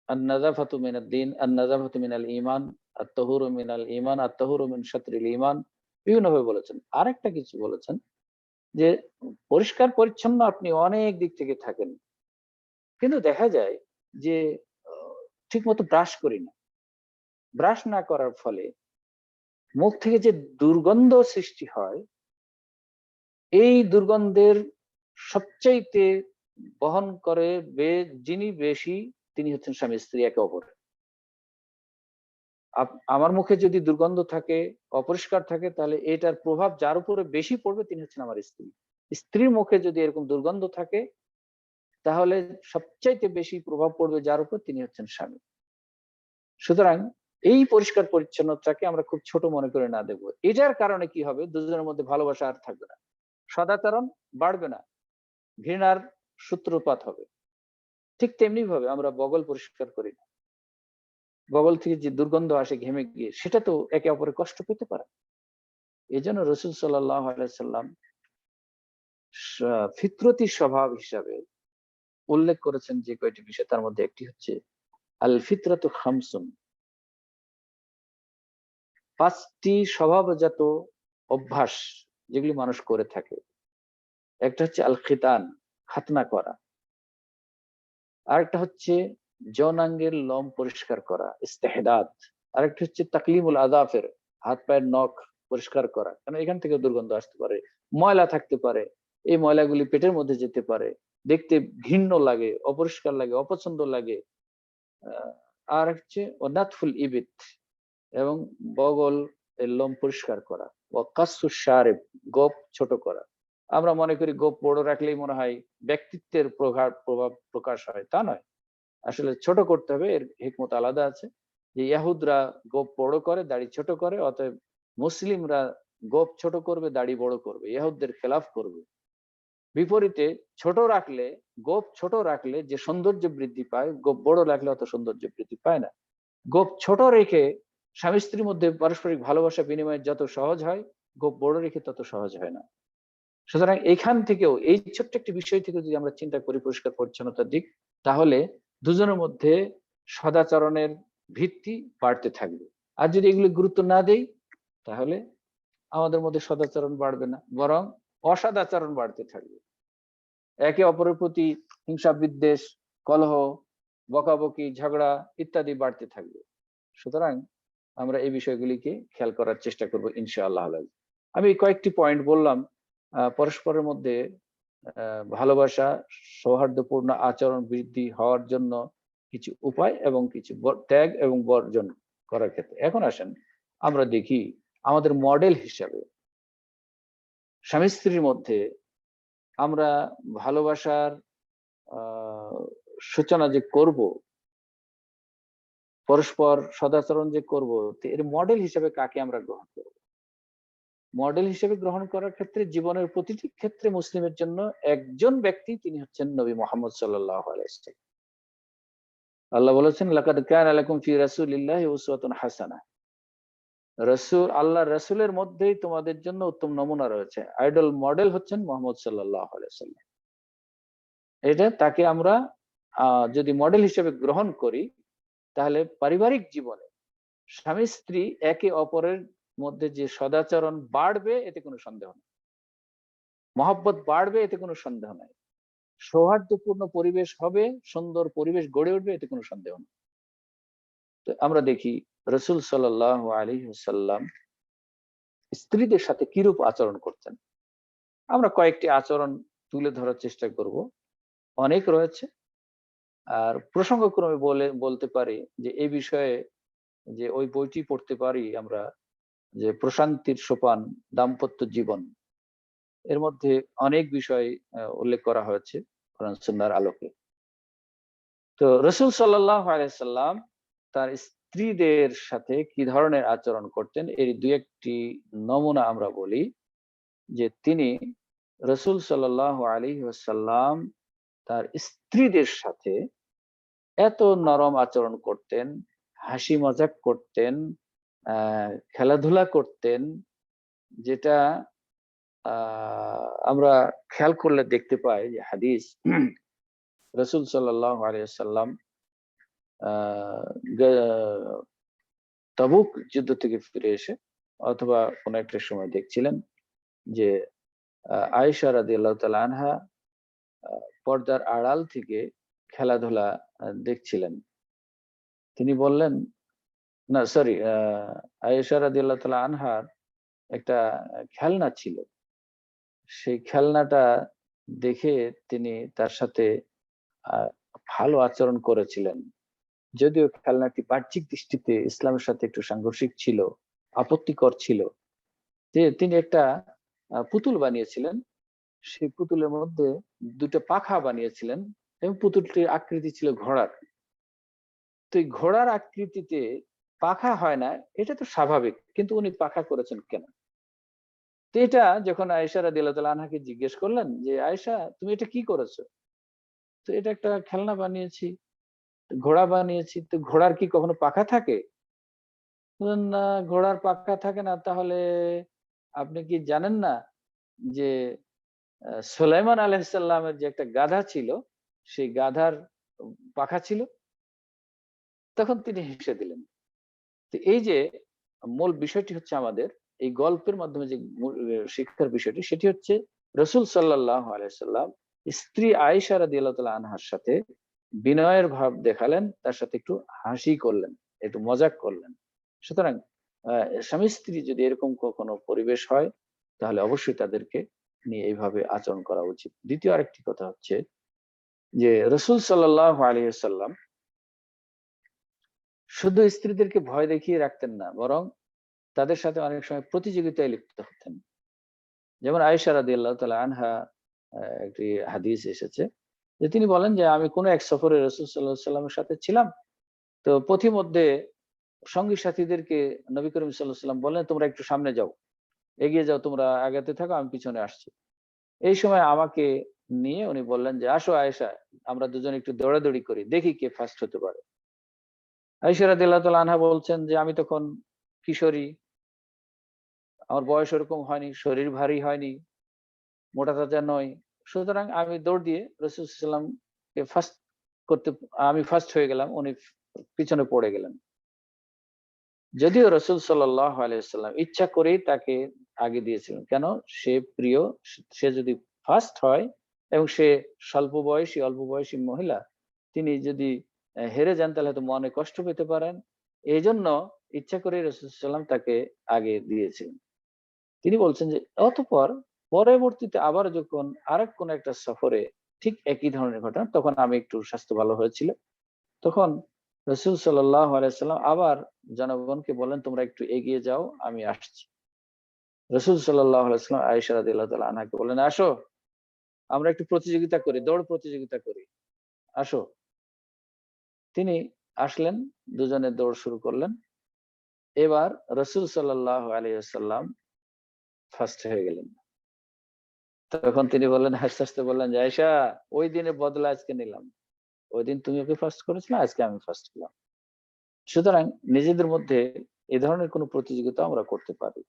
আন-নাযাফাতু মিনাদ-দীন, আন-নাযাফাতু মিনাল ঈমান, আত-তাহুরু মিনাল ঈমান, আত-তাহুরু মিন শাতরিল ঈমান, বিভিন্নভাবে বলেছেন। আরেকটা কিছু বলেছেন যে পরিষ্কার পরিচ্ছন্ন আপনি অনেক দিক থেকে থাকেন, কিন্তু দেখা যায় যে ঠিক মতো ব্রাশ করি না। ব্রাশ না করার ফলে মুখ থেকে যে দুর্গন্ধ সৃষ্টি হয়, এই দুর্গন্ধের সবচাইতে বহন করে যিনি বেশি, তিনি হচ্ছেন স্বামী স্ত্রী একে অপরের। আমার মুখে যদি দুর্গন্ধ থাকে, অপরিষ্কার থাকে, তাহলে এটার প্রভাব যার উপরে বেশি পড়বে তিনি হচ্ছেন আমার স্ত্রী। স্ত্রীর মুখে যদি এরকম দুর্গন্ধ থাকে, তাহলে সবচাইতে বেশি প্রভাব পড়বে যার উপর, তিনি হচ্ছেন স্বামী। সুতরাং এই পরিষ্কার পরিচ্ছন্নতাকে আমরা খুব ছোট মনে করে না দেব। এটার কারণে কি হবে, দুজনের মধ্যে ভালোবাসা আর থাকবে না, সদাচরণ বাড়বে না, ঘৃণার সূত্রপাত হবে। ঠিক তেমনি ভাবে আমরা বগল পরিষ্কার করি না, বগল থেকে যে দুর্গন্ধ আসে ঘেমে গিয়ে, সেটা তো একে অপরের কষ্ট পেতে পারে। এই জন্য রসুল সাল্লাল্লাহু আলাইহি সাল্লাম ফিতরতি স্বভাব হিসাবে উল্লেখ করেছেন যে কয়টি বিষয়, তার মধ্যে একটি হচ্ছে আল ফিতরাতু খামসুন, পাঁচটি স্বভাবজাত অভ্যাস যেগুলি মানুষ করে থাকে। একটা হচ্ছে আল খিতান, খাতনা করা। আরেকটা হচ্ছে যৌনাঙ্গের লোম পরিষ্কার করা, ইস্তেহদাদ। আরেকটা হচ্ছে তাকলিমুল আযাফির, হাত পায়ের নখ পরিষ্কার করা, কারণ এখান থেকে দুর্গন্ধ আসতে পারে, ময়লা থাকতে পারে, এই ময়লাগুলি পেটের মধ্যে যেতে পারে, দেখতে ঘৃণ্য লাগে, অপরিষ্কার লাগে, অপছন্দ লাগে। আর হচ্ছে ওনাতফুল ইবিত, এবং বগল এর লোম পরিষ্কার করা, ও কাসু শারিব, গোপ ছোট করা। আমরা মনে করি গোপ বড় রাখলেই মনে হয় ব্যক্তিত্বের প্রভাব প্রকাশ হয়, তা নয়। আসলে ছোট করতে হবে, এর হিকমত আলাদা আছে। যে ইহুদরা গোপ বড় করে, দাড়ি ছোট করে, অতএব মুসলিমরা গোপ ছোট করবে, দাড়ি বড় করবে, ইহুদদের খেলাফ করবে। বিপরীতে ছোট রাখলে, গোপ ছোট রাখলে যে সৌন্দর্য বৃদ্ধি পায়, গোপ বড় রাখলে অত সৌন্দর্য বৃদ্ধি পায় না। গোপ ছোট রেখে স্বামী স্ত্রীর মধ্যে পারস্পরিক ভালোবাসা বিনিময় যত সহজ হয়, গোপ বড় রেখে তত সহজ হয় না। সুতরাং এখান থেকেও, এই ছোট্ট একটি বিষয় থেকে যদি আমরা চিন্তা করি পরিষ্কার পরিচ্ছন্নতার দিক, তাহলে দুজনের মধ্যে সদাচরণের ভিত্তি বাড়তে থাকবে। আর যদি এগুলো গুরুত্ব না দেই, তাহলে আমাদের মধ্যে সদাচরণ বাড়বে না, বরং অসদাচরণ বাড়তে থাকবে। একে অপরের প্রতি হিংসা বিদ্বেষ, কলহ, বকাবকি, ঝগড়া ইত্যাদি বাড়তে থাকবে। সুতরাং আমরা এই বিষয়গুলিকে খেয়াল করার চেষ্টা করব ইনশাআল্লাহ। আমি কয়েকটি পয়েন্ট বললাম, পরস্পরের মধ্যে ভালোবাসা, সৌহার্দ্যপূর্ণ আচরণ বৃদ্ধি হওয়ার জন্য কিছু উপায় এবং কিছু ত্যাগ এবং বর্জন করার ক্ষেত্রে। এখন আসেন আমরা দেখি আমাদের মডেল হিসাবে স্বামী স্ত্রীর মধ্যে আমরা ভালোবাসার সূচনা যে করব, পরস্পর সদাচরণ যে করব, এর মডেল হিসেবে কাকে আমরা গ্রহণ করব? মডেল হিসেবে গ্রহণ করার ক্ষেত্রে জীবনের প্রতিটি ক্ষেত্রে মুসলিমের জন্য একজন ব্যক্তি, তিনি হচ্ছেন নবী মুহাম্মদ সাল্লাল্লাহু আলাইহি ওয়াসাল্লাম। আল্লাহ বলেছেন, লাকাদ কানা লাকুম ফি রাসূলিল্লাহি উসওয়াতুন হাসানাহ। আল্লাহর রাসূলের মধ্যেই তোমাদের জন্য উত্তম নমুনা রয়েছে। আইডল মডেল হচ্ছেন মুহাম্মদ সাল্লাল্লাহু আলাইহি ওয়াসাল্লাম। এটা তাকে আমরা যদি মডেল হিসেবে গ্রহণ করি, তাহলে পারিবারিক জীবনে স্বামী স্ত্রী একে অপরের মধ্যে যে সদাচরণ বাড়বে, এতে কোনো সন্দেহ নেই। মহব্বত বাড়বে, এতে কোনো সন্দেহ নাই। সৌহার্দ্যপূর্ণ পরিবেশ হবে, সুন্দর পরিবেশ গড়ে উঠবে, এতে কোনো সন্দেহ নেই। তো আমরা দেখি রাসূল সাল্লাল্লাহু আলাইহি ওয়াসাল্লাম স্ত্রীদের সাথে কিরূপ আচরণ করতেন। আমরা কয়েকটি আচরণ তুলে ধরার চেষ্টা করব, অনেক রয়েছে। আর প্রসঙ্গক্রমে বলতে পারি যে এই বিষয়ে যে ওই বইটি পড়তে পারি আমরা, যে প্রশান্তির সোপান, দাম্পত্য জীবন, এর মধ্যে অনেক বিষয় উল্লেখ করা হয়েছে কোরআন সুন্নাহর আলোকে। তো রাসূল সাল্লাল্লাহু আলাইহি সাল্লাম তার স্ত্রীদের সাথে কি ধরনের আচরণ করতেন, এর দুই একটি নমুনা আমরা বলি। যে তিনি, রাসূল সাল্লাল্লাহু আলাইহি ওয়াসাল্লাম, তার স্ত্রীদের সাথে এত নরম আচরণ করতেন, হাসি মজাক করতেন, খেলাধুলা করতেন, যেটা আমরা খেয়াল করলে দেখতে পাই যে হাদিস, রাসূল সাল্লাল্লাহু আলাইহি ওয়াসাল্লাম তাবুক যুদ্ধ থেকে ফিরে এসে অথবা কোন একটা সময় দেখছিলেন যে আয়েশা রাদিয়াল্লাহু তাআলা আনহা পর্দার আড়াল থেকে খেলাধুলা দেখছিলেন। তিনি বললেন, না সরি, আয়েশা রাদিয়াল্লাহু তাআলা আনহার একটা খেলনা ছিল। সেই খেলনাটা দেখে তিনি তার সাথে আ ভালো আচরণ করেছিলেন। যদিও খেলনাটি বাহ্যিক দৃষ্টিতে ইসলামের সাথে একটু সাংঘর্ষিক ছিল, আপত্তিকর ছিল। তিনি একটা পুতুল বানিয়েছিলেন। সেই পুতুলের মধ্যে ২ টা পাখা বানিয়েছিলেন এবং পুতুলটির আকৃতি ছিল ঘোড়ার। তো এই ঘোড়ার আকৃতিতে পাখা হয় না, এটা তো স্বাভাবিক। কিন্তু উনি পাখা করেছেন কেন? তো এটা যখন আয়েশা রাদিয়াল্লাহু তাআলা আনহাকে জিজ্ঞেস করলেন যে, "আয়েশা, তুমি এটা কি করেছো?" তো এটা একটা খেলনা বানিয়েছি, ঘোড়া বানিয়েছি। তো ঘোড়ার কি কখনো পাখা থাকে? বললেন, "না, ঘোড়ার পাখা থাকে না। তাহলে আপনি কি জানেন না যে সুলাইমান আলাইহিস সালামের যে একটা গাধা ছিল, সেই গাধার পাখা ছিল?" তখন তিনি হেসে দিলেন। তো এই যে মূল বিষয়টি হচ্ছে আমাদের এই গল্পের মাধ্যমে যে মূল শিক্ষার বিষয়টি সেটি হচ্ছে রাসূল সাল্লাল্লাহু আলাইহি ওয়াসাল্লাম স্ত্রী আয়েশা রাদিয়াল্লাহু তাআলা আনহার সাথে বিনয়ের ভাব দেখালেন, তার সাথে একটু হাসি করলেন, একটু মজাক করলেন। সুতরাং স্বামী-স্ত্রী যদি এরকম কখনো পরিবেশ হয় তাহলে অবশ্যই তাদেরকে নিয়ে এইভাবে আচরণ করা উচিত। দ্বিতীয় আরেকটি কথা হচ্ছে যে রাসূল সাল্লাল্লাহু আলাইহি ওয়াসাল্লাম শুধু স্ত্রীদেরকে ভয় দেখিয়ে রাখতেন না, বরং তাদের সাথে অনেক সময় প্রতিযোগিতায় লিপ্ত হতেন। যেমন আয়েশা রাদিয়াল্লাহু তাআলা আনহা একটি হাদিস এসেছে যে তিনি বলেন যে আমি কোন এক সফরে রাসূল সাল্লাল্লাহু আলাইহি ওয়াসাল্লামের সাথে ছিলাম। তো পথিমধ্যে সঙ্গী সাথীদেরকে নবী করিম সাল্লাল্লাহু আলাইহি ওয়াসাল্লাম বললেন, তোমরা একটু সামনে যাও, এগিয়ে যাও, তোমরা আগাতে থাকো, আমি পিছনে আসছি। এই সময় আমাকে নিয়ে উনি বললেন যে, আসো আয়েশা, আমরা দুজন একটু দৌড়াদৌড়ি করি, দেখি কে ফার্স্ট হতে পারে। আয়েশা রাদিয়াল্লাহু তাআলা আনহা বলছেন যে আমি তখন কিশোরী, আমার বয়স ওরকম হয়নি, শরীর ভারী হয়নি, মোটা তাজা নয়। সুতরাং আমি দৌড় দিয়ে রাসূল সাল্লাল্লাহু আলাইহি ওয়াসাল্লামকে ফার্স্ট করতে, আমি ফার্স্ট হয়ে গেলাম, উনি পিছনে পড়ে গেলেন। যদিও রাসূল সাল্লাল্লাহু আলাইহি ওয়াসাল্লাম ইচ্ছা করেই তাকে আগে দিয়েছিলেন। কেন? সে প্রিয়, সে যদি ফার্স্ট হয় এবং সে স্বল্প বয়সী, অল্প বয়সী মহিলা, তিনি যদি হেরে যান তাহলে হয়তো মনে কষ্ট পেতে পারেন। এজন্য ইচ্ছা করেই রাসূল সাল্লাল্লাহু আলাইহি ওয়াসাল্লাম তাকে আগে দিয়েছিলেন। তিনি বলছেন যে অতঃপর পরবর্তীতে আবার যখন আরেক কোন একটা সফরে ঠিক একই ধরনের ঘটনা, তখন আমি একটু স্বাস্থ্য ভালো হয়েছিল। তখন রাসূল সাল্লাল্লাহু আলাইহি ওয়াসাল্লাম আবার জনগণকে বললেন, তোমরা একটু এগিয়ে যাও, আমি আসছি। রাসূল সাল্লাল্লাহু আলাইহি ওয়াসাল্লাম আয়েশা রাদিয়াল্লাহু তাআলা আনহাকে বললেন, আসো, আমরা একটু প্রতিযোগিতা করি, দৌড় প্রতিযোগিতা করি। আসো। তিনি আসলেন, দুজনে দৌড় শুরু করলেন। এবার রাসূল সাল্লাল্লাহু আলাইহি ওয়াসাল্লাম ফার্স্ট হয়ে গেলেন। তখন তিনি বললেন, হাসতে, হাসতে বললেন যে, "আয়েশা, ওই দিনের বদলা আজকে নিলাম। ওইদিন তুমি ওকে ফার্স্ট করেছিলে, আজকে আমি ফার্স্ট হলাম।" সুতরাং নিজেদের মধ্যে এ ধরনের কোনো প্রতিযোগিতা আমরা করতে পারি।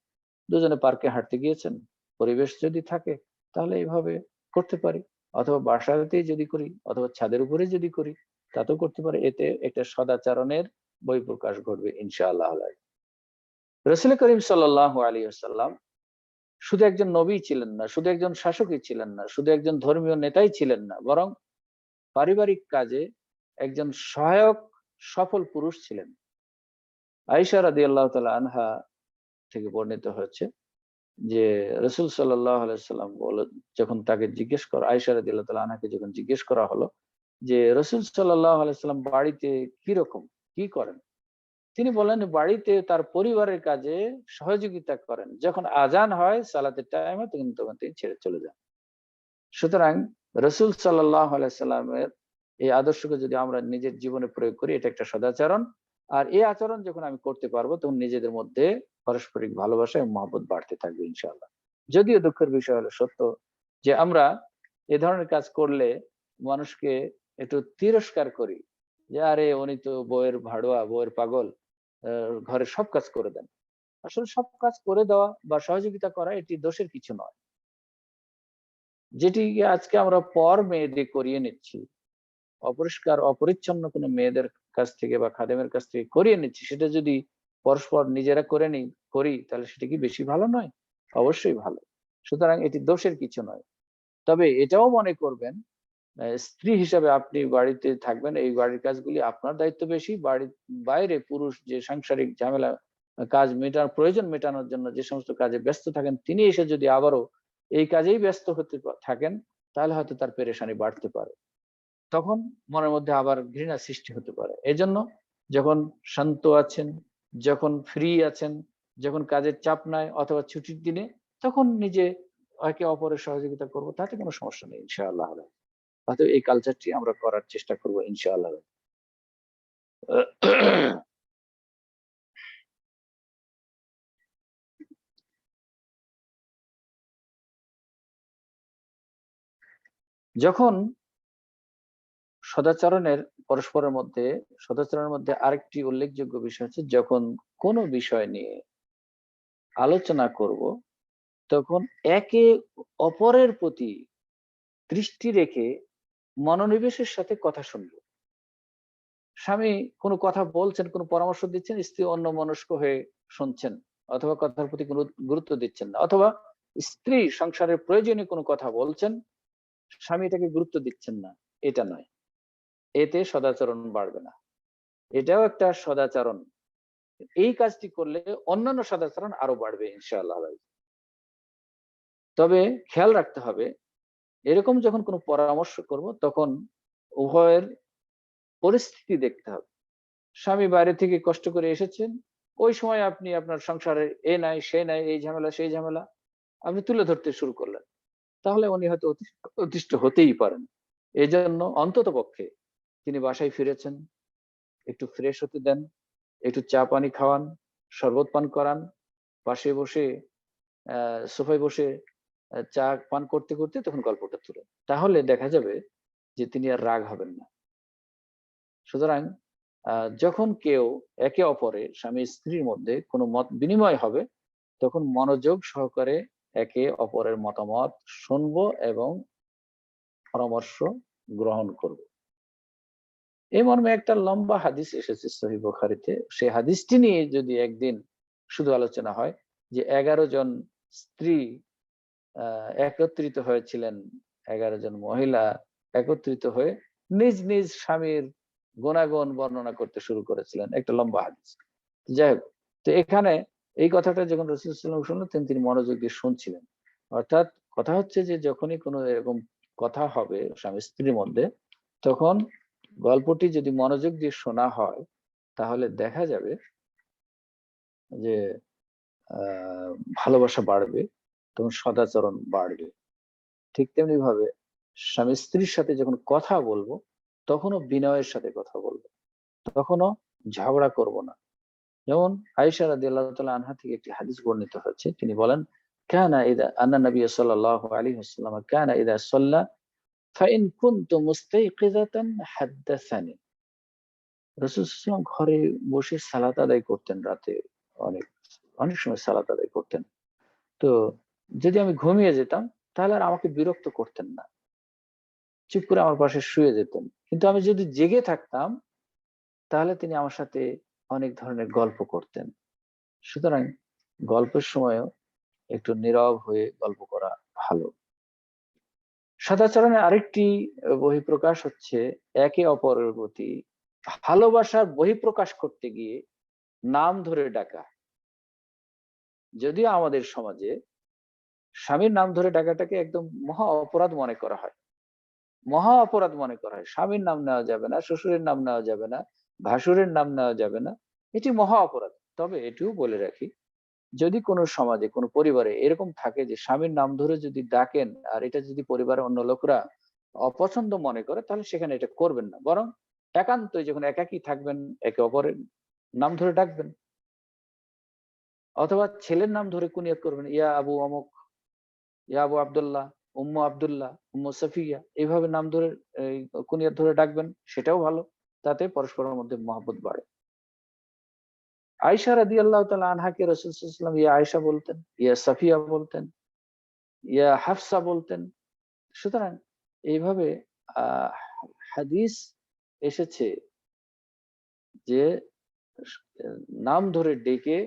দুজনে পার্কে হাঁটতে গিয়েছেন, পরিবেশ যদি থাকে তাহলে এভাবে করতে পারি। অথবা বাসাতেই যদি করি, অথবা ছাদের উপরে যদি করি, তাতেও করতে পারি। এতে একটা সদাচরণের বহিঃপ্রকাশ ঘটবে ইনশাআল্লাহ। রাসূল করিম সাল্লাল্লাহু আলাইহি ওয়াসাল্লাম শুধু একজন নবী ছিলেন না, শুধু একজন শাসকই ছিলেন না, শুধু একজন ধর্মীয় নেতাই ছিলেন না, বরং পারিবারিক কাজে একজন সহায়ক সফল পুরুষ ছিলেন। আয়েশা রাদিয়াল্লাহু তাআলা আনহা থেকে বর্ণিত হয়েছে যে রাসূল সাল্লাল্লাহু আলাইহি ওয়াসাল্লাম যখন তাকে জিজ্ঞেস করা, আয়েশা রাদিয়াল্লাহু তাআলা আনহাকে যখন জিজ্ঞেস করা হলো যে রাসূল সাল্লাল্লাহু আলাইহি ওয়াসাল্লাম বাড়িতে কিরকম, কি করেন? তিনি বললেন বাড়িতে তার পরিবারের কাজে সহযোগিতা করেন। যখন আযান হয় সালাতের টাইমে তখন তিনি ছেড়ে চলে যান। সুতরাং রাসূল সাল্লাল্লাহু আলাইহি সাল্লামের এই আদর্শকে যদি আমরা নিজের জীবনে প্রয়োগ করি, এটা একটা সদাচরণ। আর এই আচরণ যখন আমি করতে পারবো তখন নিজেদের মধ্যে পারস্পরিক ভালোবাসা এবং মহব্বত বাড়তে থাকবে ইনশাআল্লাহ। যদিও দুঃখের বিষয় হলো সত্য যে আমরা এ ধরনের কাজ করলে মানুষকে একটু তিরস্কার করি যে, "আরে উনি তো বউয়ের ভাড়ুয়া, বউয়ের পাগল। আ ঘরের সব কাজ করে দেন।" আসলে সব কাজ করে দেওয়া বা সহযোগিতা করা এটি দোষের কিছু নয়। যেটিকে আজকে আমরা পর মেয়ে দিয়ে করিয়ে নিচ্ছি, অপরিষ্কার অপরিচ্ছন্ন কোনো মেয়েদের কাছ থেকে বা খাদেমের কাছ থেকে করিয়ে নিচ্ছি, সেটা যদি পরস্পর নিজেরা করে করি তাহলে সেটা কি বেশি ভালো নয়? অবশ্যই ভালো। সুতরাং এটি দোষের কিছু নয়। তবে এটাও মনে করবেন, স্ত্রী হিসাবে আপনি বাড়িতে থাকবেন, এই বাড়ির কাজগুলি আপনার দায়িত্ব বেশি। বাড়ির বাইরে পুরুষ যে সাংসারিক ঝামেলা কাজ প্রয়োজন মেটানোর জন্য যে সমস্ত কাজে ব্যস্ত থাকেন, তিনি এসে যদি আবারও এই কাজেই ব্যস্ত হতে থাকেন, তাহলে হয়তো তার পেরেশানি বাড়তে পারে। তখন মনের মধ্যে আবার ঘৃণা সৃষ্টি হতে পারে। এজন্য যখন শান্ত আছেন, যখন ফ্রি আছেন, যখন কাজের চাপ নাই অথবা ছুটির দিনে, তখন নিজে একে অপরের সহযোগিতা করব, তাতে কোনো সমস্যা নেই ইনশাআল্লাহ। হয়তো এই কালচারটি আমরা করার চেষ্টা করব ইনশাআল্লাহ। যখন সদাচরণের পরস্পরের মধ্যে সদাচরণের মধ্যে আরেকটি উল্লেখযোগ্য বিষয় হচ্ছে, যখন কোনো বিষয় নিয়ে আলোচনা করব, তখন একে অপরের প্রতি দৃষ্টি রেখে মনোনিবেশের সাথে কথা শুনবো। স্বামী কোনো কথা বলছেন, কোনো পরামর্শ দিচ্ছেন, স্ত্রী অন্যমনস্ক হয়ে শুনছেন অথবা কথার প্রতি কোনো গুরুত্ব দিচ্ছেন না, অথবা স্ত্রী সংসারের প্রয়োজনীয় কোনো কথা বলছেন, স্বামী এটাকে গুরুত্ব দিচ্ছেন না, এটা নয়। এতে সদাচরণ বাড়বে না। এটাও একটা সদাচরণ। এই কাজটি করলে অন্যান্য সদাচরণ আরো বাড়বে ইনশাআল্লাহ ভাই। তবে খেয়াল রাখতে হবে, এরকম যখন কোনো পরামর্শ করব, তখন উভয়ের পরিস্থিতি দেখতে হবে। স্বামী বাইরে থেকে কষ্ট করে এসেছেন, ওই সময় আপনি আপনার সংসারে এ নাই সে নাই, এই ঝামেলা সেই ঝামেলা আপনি তুলে ধরতে শুরু করলেন, তাহলে উনি হয়তো অতিষ্ঠ হতেই পারেন। এজন্য অন্তত পক্ষে তিনি বাসায় ফিরেছেন, একটু ফ্রেশ হতে দেন, একটু চা পানি খাওয়ান, শরবত পান করান, পাশে বসে সোফায় বসে চা পান করতে করতে তখন গল্পটা তুলেন। তাহলে দেখা যাবে যে তিনি আর রাগ হবেন না। সুতরাং যখন কেউ একে অপরের স্বামী স্ত্রীর মধ্যে কোনো মত বিনিময় হবে, তখন মনোযোগ সহকারে একে অপরের মতামত শুনবো এবং পরামর্শ গ্রহণ করব। এই মর্মে একটা লম্বা হাদিস এসেছে সহিহ বুখারীতে। সেই হাদিসটি নিয়ে যদি একদিন শুধু আলোচনা হয়, যে 11 জন স্ত্রী একত্রিত হয়েছিলেন, 11 জন মহিলা একত্রিত হয়ে নিজ নিজ স্বামীর গুণাগুণ বর্ণনা করতে শুরু করেছিলেন। একটা লম্বা হাদিস। যাই হোক, তো এখানে এই কথাটা যখন রাসূল সাল্লাল্লাহু আলাইহি ওয়াসাল্লাম শুনলেন, তিনি মনোযোগ দিয়ে শুনছিলেন। অর্থাৎ কথা হচ্ছে যে যখনই কোনো এরকম কথা হবে স্বামী স্ত্রীর মধ্যে, তখন গল্পটি যদি মনোযোগ দিয়ে শোনা হয়, তাহলে দেখা যাবে যে আহ ভালোবাসা বাড়বে, তখন সদাচরণ বাড়বে। ঠিক তেমনি ভাবে স্বামী স্ত্রীর সাথে যখন কথা বলবো, তখনও বিনয়ের সাথে কথা বলবো, তখনও ঝগড়া করব না। যেমন আয়েশা রাদিয়াল্লাহু তাআলা আনহা থেকে একটি হাদিস বর্ণিত হচ্ছে, তিনি বলেন, কানা ইদা আন্না নবী সাল্লাল্লাহু আলাইহি ওয়াসাল্লাম কানা ইদা সাল্লা ফাইন কুনতু মুস্তাইকিযাতান হাদ্দাসানি। রাসূল সাল্লাল্লাহু আলাইহি ওয়াসাল্লাম ঘরে বসে সালাত আদায় করতেন রাতে, অনেক অনেক সময় সালাত আদায় করতেন। তো যদি আমি ঘুমিয়ে যেতাম, তাহলে আর আমাকে বিরক্ত করতেন না, চুপ করে আমার পাশে শুয়ে যেতেন। কিন্তু আমি যদি জেগে থাকতাম, তাহলে তিনি আমার সাথে অনেক ধরনের গল্প করতেন। সুতরাং গল্পের সময়ও একটু নীরব হয়ে গল্প করা ভালো। সদাচরণের আরেকটি বহিঃপ্রকাশ হচ্ছে একে অপরের প্রতি ভালোবাসার বহিঃপ্রকাশ করতে গিয়ে নাম ধরে ডাকা। যদিও আমাদের সমাজে স্বামীর নাম ধরে ডাকাটাকে একদম মহা অপরাধ মনে করা হয়। মহা অপরাধ মনে করা হয়। স্বামীর নাম নেওয়া যাবে না, শ্বশুরের নাম নেওয়া যাবে না, ভাসুরের নাম নেওয়া যাবে না। এটি মহা অপরাধ। তবে এটিও বলে রাখি, যদি কোনো সমাজে কোনো পরিবারে এরকম থাকে যে স্বামীর নাম ধরে যদি ডাকেন, আর এটা যদি পরিবারের অন্য লোকরা অপছন্দ মনে করে, তাহলে সেখানে এটা করবেন না। বরং একান্তই যখন একাকী থাকবেন, একে অপরের নাম ধরে ডাকবেন। অথবা ছেলের নাম ধরে কুনিয়াত করবেন। ইয়া আবু অমুক, ইয়া আবু আব্দুল্লাহ, উম্মু আব্দুল্লাহ, উম্মু সাফিয়া, এইভাবে নাম ধরে এই কুনিয়াত ধরে ডাকবেন, সেটাও ভালো। তাতে পরস্পরের মধ্যে মহব্বত বাড়ে। আয়েশা রাদিয়াল্লাহু তাআলা আনহাকে রাসূল সাল্লাল্লাহু আলাইহি ওয়াসাল্লাম ইয়া আয়েশা বলতেন, ইয়া সাফিয়া বলতেন, ইয়া হাফসা বলতেন। সুতরাং এইভাবে আহ হাদিস এসেছে যে নাম ধরে ডেকে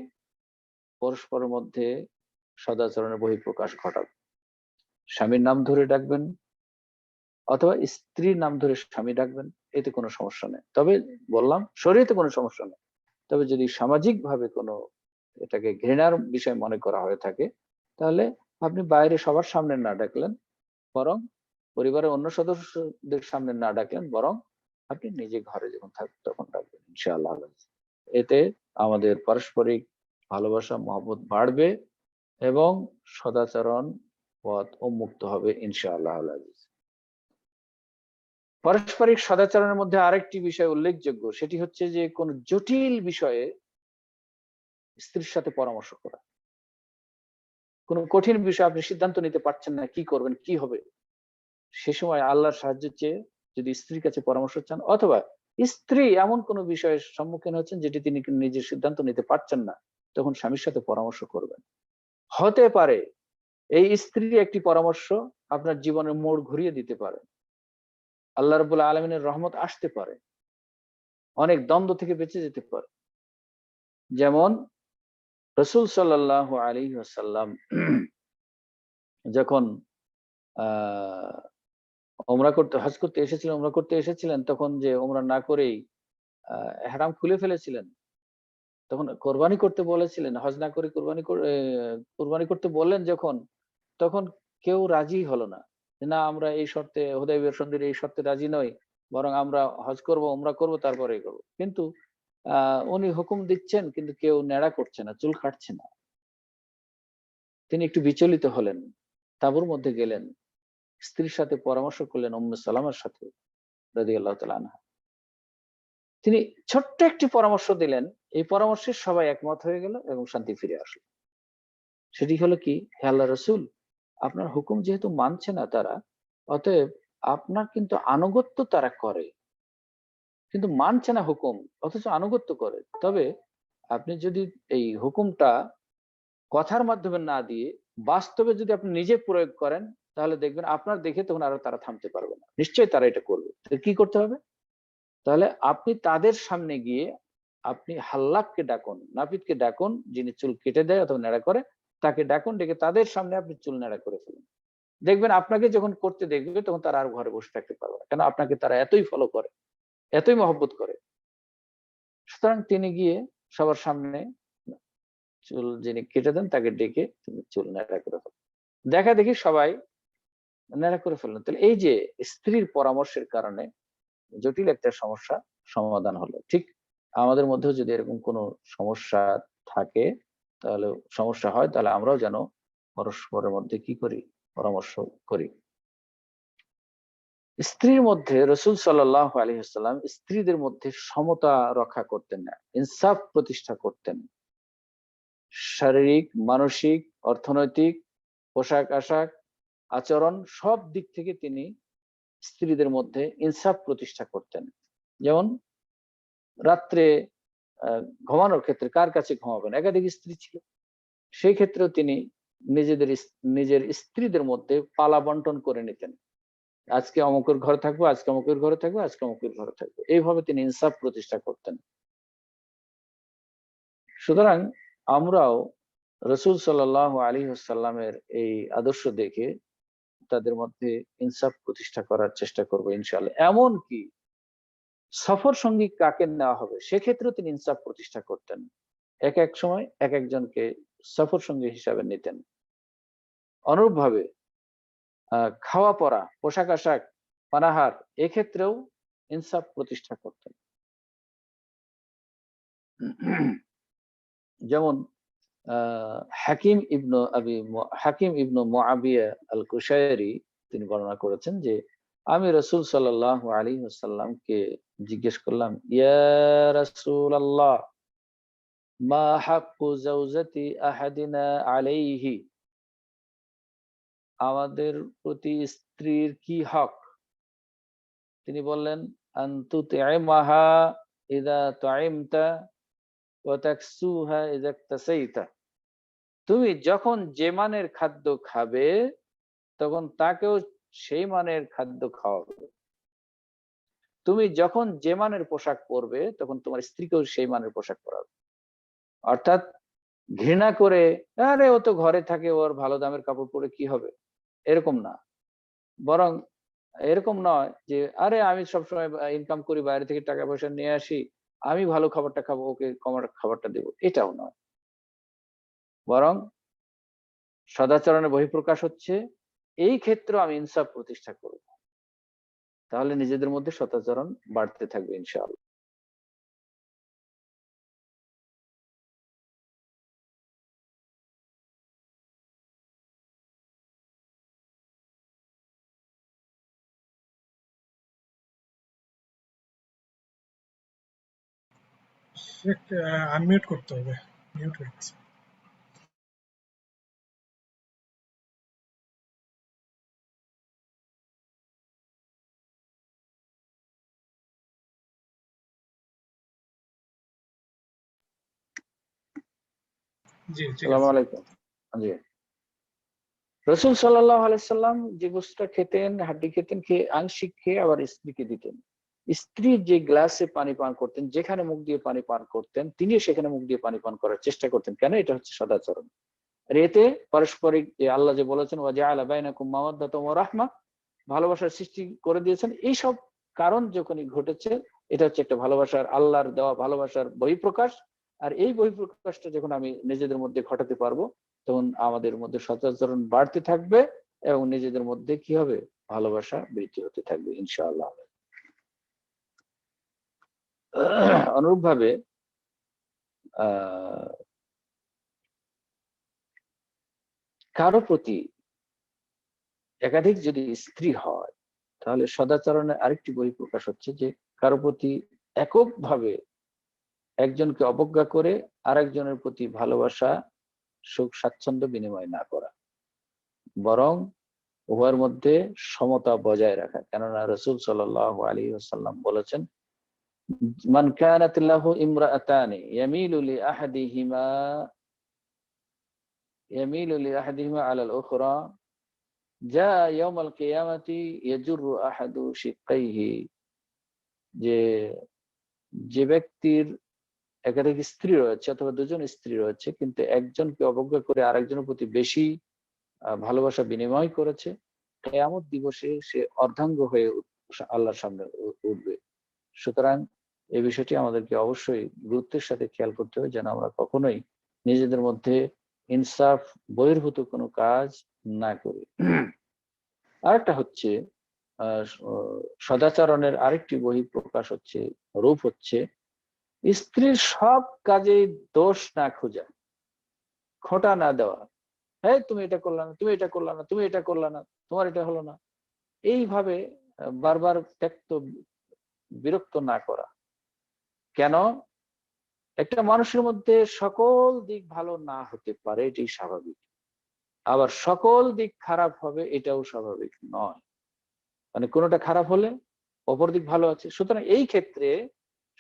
পরস্পরের মধ্যে সদাচরণের বহিঃপ্রকাশ ঘটাবে। স্বামীর নাম ধরে ডাকবেন অথবা স্ত্রীর নাম ধরে স্বামী ডাকবেন, এতে কোনো সমস্যা নেই। তবে বললাম শরীয়তে কোনো সমস্যা নেই। তবে যদি সামাজিক ভাবে কোনো এটাকে ঘৃণার বিষয় মনে করা হয়ে থাকে, তাহলে আপনি বাইরে সবার সামনে না ডাকলেন, বরং পরিবারের অন্য সদস্যদের সামনে না ডাকলেন, বরং আপনি নিজে ঘরে যখন থাকবেন তখন ডাকবেন ইনশাআল্লাহ। এতে আমাদের পারস্পরিক ভালোবাসা মহব্বত বাড়বে এবং সদাচরণ পথ উন্মুক্ত হবে ইনশাআল্লাহ। পারস্পরিক সদাচরণের মধ্যে আরেকটি বিষয় উল্লেখযোগ্য, সেটি হচ্ছে যে কোন জটিল বিষয়ে স্ত্রীর সাথে পরামর্শ করা। কোন কঠিন বিষয় আপনি সিদ্ধান্ত নিতে পারছেন না, কি করবেন, কি হবে, সে সময় আল্লাহর সাহায্য চেয়ে যদি স্ত্রীর কাছে পরামর্শ চান, অথবা স্ত্রী এমন কোন বিষয়ের সম্মুখীন হচ্ছেন যেটি তিনি নিজের সিদ্ধান্ত নিতে পারছেন না, তখন স্বামীর সাথে পরামর্শ করবেন। হতে পারে এই স্ত্রীর একটি পরামর্শ আপনার জীবনের মোড় ঘুরিয়ে দিতে পারে, আল্লাহ রাব্বুল আলামিনের রহমত আসতে পারে, অনেক দ্বন্দ্ব থেকে বেঁচে যেতে পারে। যেমন রাসূল সাল্লাল্লাহু আলাইহি ওয়াসাল্লাম যখন আহ হজ করতে এসেছিলেন, উমরা করতে এসেছিলেন, তখন যে উমরা না করেই ইহরাম খুলে ফেলেছিলেন, তখন কোরবানি করতে বলেছিলেন, হজ না করে কোরবানি করতে বললেন যখন, তখন কেউ রাজি হলো না। যে না, আমরা এই শর্তে, হুদায়বিয়ার সন্ধির এই শর্তে রাজি নই, বরং আমরা হজ করব, উমরা করব, তারপরে করব। কিন্তু উনি হুকুম দিচ্ছেন, কিন্তু কেউ নেড়া করছে না, চুল কাটছে না। তিনি একটু বিচলিত হলেন, তাঁবুর মধ্যে গেলেন, স্ত্রীর সাথে পরামর্শ করলেন, উম্মে সালামার সাথে রাদিয়াল্লাহু তাআলা আনহা। তিনি ছোট্ট একটি পরামর্শ দিলেন, এই পরামর্শে সবাই একমত হয়ে গেল এবং শান্তি ফিরে আসলো। সেটি হলো কি, হে আল্লাহ রসুল, আপনার হুকুম যেহেতু মানছে না তারা, অতএব আপনার কিন্তু আনুগত্য তারা করে, কিন্তু মানছে না হুকুম, অথচ আনুগত্য করে। তবে আপনি যদি এই হুকুমটা কথার মাধ্যমে না দিয়ে বাস্তবে যদি আপনি নিজে প্রয়োগ করেন, তাহলে দেখবেন আপনার দেখে তখন আরো তারা থামতে পারবে না, নিশ্চয়ই তারা এটা করবে। তো কি করতে হবে? তাহলে আপনি তাদের সামনে গিয়ে আপনি হাল্লাককে ডাকুন, নাপিতকে ডাকুন, যিনি চুল কেটে দেয় অথবা নেড়া করে, তাকে ডাকুন, ডেকে তাদের সামনে আপনি চুল নেড়া করে ফেলুন। দেখবেন আপনাকে যখন করতে দেখবে, তখন তারা আর ঘরে বসে থাকতে পারবে না, কেন আপনাকে তারা এতই ফলো করে, এতই মহব্বত করে। সুতরাং তিনি গিয়ে সবার সামনে চুল যিনি কেটে দেন তাকে ডেকে তিনি চুল নেড়া করে ফেলেন। দেখা দেখি সবাই নেড়া করে ফেললেন। তাহলে এই যে স্ত্রীর পরামর্শের কারণে জটিল একটা সমস্যা সমাধান হলো। ঠিক আমাদের মধ্যেও যদি এরকম কোনো সমস্যা থাকে, তাহলে সমস্যা হয়, তাহলে আমরাও যেন পরস্পরের মধ্যে কি করি, পরামর্শ করি। স্ত্রীর মধ্যে রাসূল সাল্লাল্লাহু আলাইহি ওয়াসাল্লাম স্ত্রীদের মধ্যে সমতা রক্ষা করতেন না, ইনসাফ প্রতিষ্ঠা করতেন। শারীরিক, মানসিক, অর্থনৈতিক, পোশাক-আশাক, আচরণ সব দিক থেকে তিনি স্ত্রীদের মধ্যে ইনসাফ প্রতিষ্ঠা করতেন। যেমন রাত্রে ঘুমানোর ক্ষেত্রে কার কাছে ঘুমাবেন? একাধিক স্ত্রী ছিল। সেই ক্ষেত্রেও তিনি নিজের স্ত্রীদের মধ্যে পালা বন্টন করে নিতেন। আজকে অমুকের ঘরে থাকবো, আজকে অমুকের ঘরে থাকবো, আজকে অমুকের ঘরে থাকবো। এইভাবে তিনি ইনসাফ প্রতিষ্ঠা করতেন। সুতরাং আমরাও রাসূল সাল্লাল্লাহু আলাইহি ওয়াসাল্লামের এই আদর্শ দেখে তাদের মধ্যে ইনসাফ প্রতিষ্ঠা করার চেষ্টা করব ইনশাআল্লাহ। এমনকি সফর সঙ্গী কাকে নেওয়া হবে, সেক্ষেত্রেও তিনি ইনসাফ প্রতিষ্ঠা করতেন। এক সময় একজনকে সফর সঙ্গী হিসাবে নিতেন। অনুরূপভাবে খাওয়া পরা, পোশাক-আশাক, পানাহার, এক্ষেত্রেও ইনসাফ প্রতিষ্ঠা করতেন। যেমন হাকিম ইবনু মুআবিয়া আল কুশায়রি তিনি বর্ণনা করেছেন যে, আমি রাসূল সাল্লাল্লাহু আলাইহি ওয়াসাল্লামকে জিজ্ঞেস করলাম, ইয়া রাসূলাল্লাহ, মা হাক্কু যাওজাতি আহাদিনা আলাইহি, আমাদের প্রতি স্ত্রীর কি হক? তিনি বললেন, আন তুতি'মাহা ইযা তু'ইমতা ওয়া তাকসুহা ইযা ইকতাসাইতা, তুমি যখন যে মানের খাদ্য খাবে, তখন তাকেও সেই মানের খাদ্য খাওয়াবে। তুমি যখন যে মানের পোশাক পরবে, তখন তোমার স্ত্রীকেও সেই মানের পোশাক পরাবে। অর্থাৎ ঘৃণা করে, আরে ও তো ঘরে থাকে, ওর ভালো দামের কাপড় পরে কি হবে, এরকম না। বরং এরকম নয় যে আরে আমি সবসময় ইনকাম করি, বাইরে থেকে টাকা পয়সা নিয়ে আসি, আমি ভালো খাবারটা খাবো, ওকে কমার খাবারটা দেবো, এটাও নয়। বরং সদাচরণের বহিঃপ্রকাশ হচ্ছে এই ক্ষেত্রে আমি ইনসাফ প্রতিষ্ঠা করব। তাহলে নিজেদের মধ্যে সদাচরণ বাড়তে থাকবে ইনশাআল্লাহ। আনমিউট করতে হবে, মিউট হয়ে গেছে। জি ঠিক সালাম আছে। আলাইকুম। জি, রসুল সাল্লাল্লাহু আলাইহি সাল্লাম যে গোশতটা খেতেন, হাড্ডি খেতেন, খেয়ে আংশিক খেয়ে আবার স্ত্রীকে দিতেন। স্ত্রীর যে গ্লাসে পানি পান করতেন, যেখানে মুখ দিয়ে পানি পান করতেন, তিনিও সেখানে মুখ দিয়ে পানি পান করার চেষ্টা করতেন। কেন? এটা হচ্ছে সদাচরণ। আর এতে পারস্পরিক যে আল্লাহ যে বলেছেন ওয়া জাআলা বাইনাকুম মাওয়াদ্দাতাম ওয়া রাহমা, ভালোবাসার সৃষ্টি করে দিয়েছেন। এইসব কারণ যখনই ঘটেছে, এটা হচ্ছে একটা ভালোবাসার, আল্লাহর দেওয়া ভালোবাসার বহিঃপ্রকাশ। আর এই বহিঃপ্রকাশটা যখন আমি নিজেদের মধ্যে ঘটাতে পারবো, তখন আমাদের মধ্যে সদাচরণ বাড়তে থাকবে এবং নিজেদের মধ্যে কি হবে? ভালোবাসা বৃদ্ধি হতে থাকবে ইনশাআল্লাহ। অনুরূপভাবে আহ কারো প্রতি একাধিক যদি স্ত্রী হয়, তাহলে সদাচরণের আরেকটি বহিঃপ্রকাশ হচ্ছে যে কারো প্রতি এককভাবে একজনকে অবজ্ঞা করে আরেকজনের প্রতি ভালোবাসা, সুখ স্বাচ্ছন্দ্য বিনিময় না করা, বরং উভয়ের মধ্যে সমতা বজায় রাখা। কেননা রাসূল সাল্লাল্লাহু আলাইহি ওয়াসাল্লাম বলেছেন, মান কানাত লাহু ইমরাআতানি ইয়ামিলু লি আহাদিহিমা আলাল উখরা জাআ ইয়াউমাল কিয়ামাতি ইয়াজুরু আহাদু শিক্কাইহি। যে যে ব্যক্তির একাধিক স্ত্রী রয়েছে অথবা দুজন স্ত্রী রয়েছে, কিন্তু একজনকে অবজ্ঞা করে আরেকজনের প্রতি বেশি ভালোবাসা বিনিময় করেছে, কিয়ামত দিবসে সে অর্ধাঙ্গ হয়ে আল্লাহর সামনে উঠবে। সুতরাং এই বিষয়টি আমাদেরকে অবশ্যই গুরুত্বের সাথে খেয়াল করতে হবে, যেন আমরা কখনোই নিজেদের মধ্যে ইনসাফ বহির্ভূত কোনো কাজ না করি। আরেকটা হচ্ছে সদাচরণের আরেকটি বহিঃপ্রকাশ হচ্ছে, রূপ হচ্ছে স্ত্রীর সব কাজে দোষ না খোঁজা, খোঁটা না দেওয়া। হ্যাঁ, তুমি এটা করলা না, তুমি এটা করলা না, তুমি এটা করলা না, তোমার এটা হলো না, এইভাবে বারবার ত্যক্ত বিরক্ত না করা। কেন? একটা মানুষের মধ্যে সকল দিক ভালো না হতে পারে, এটাই স্বাভাবিক। আবার সকল দিক খারাপ হবে, এটাও স্বাভাবিক নয়। মানে কোনোটা খারাপ হলে অপর দিক ভালো আছে। সুতরাং এই ক্ষেত্রে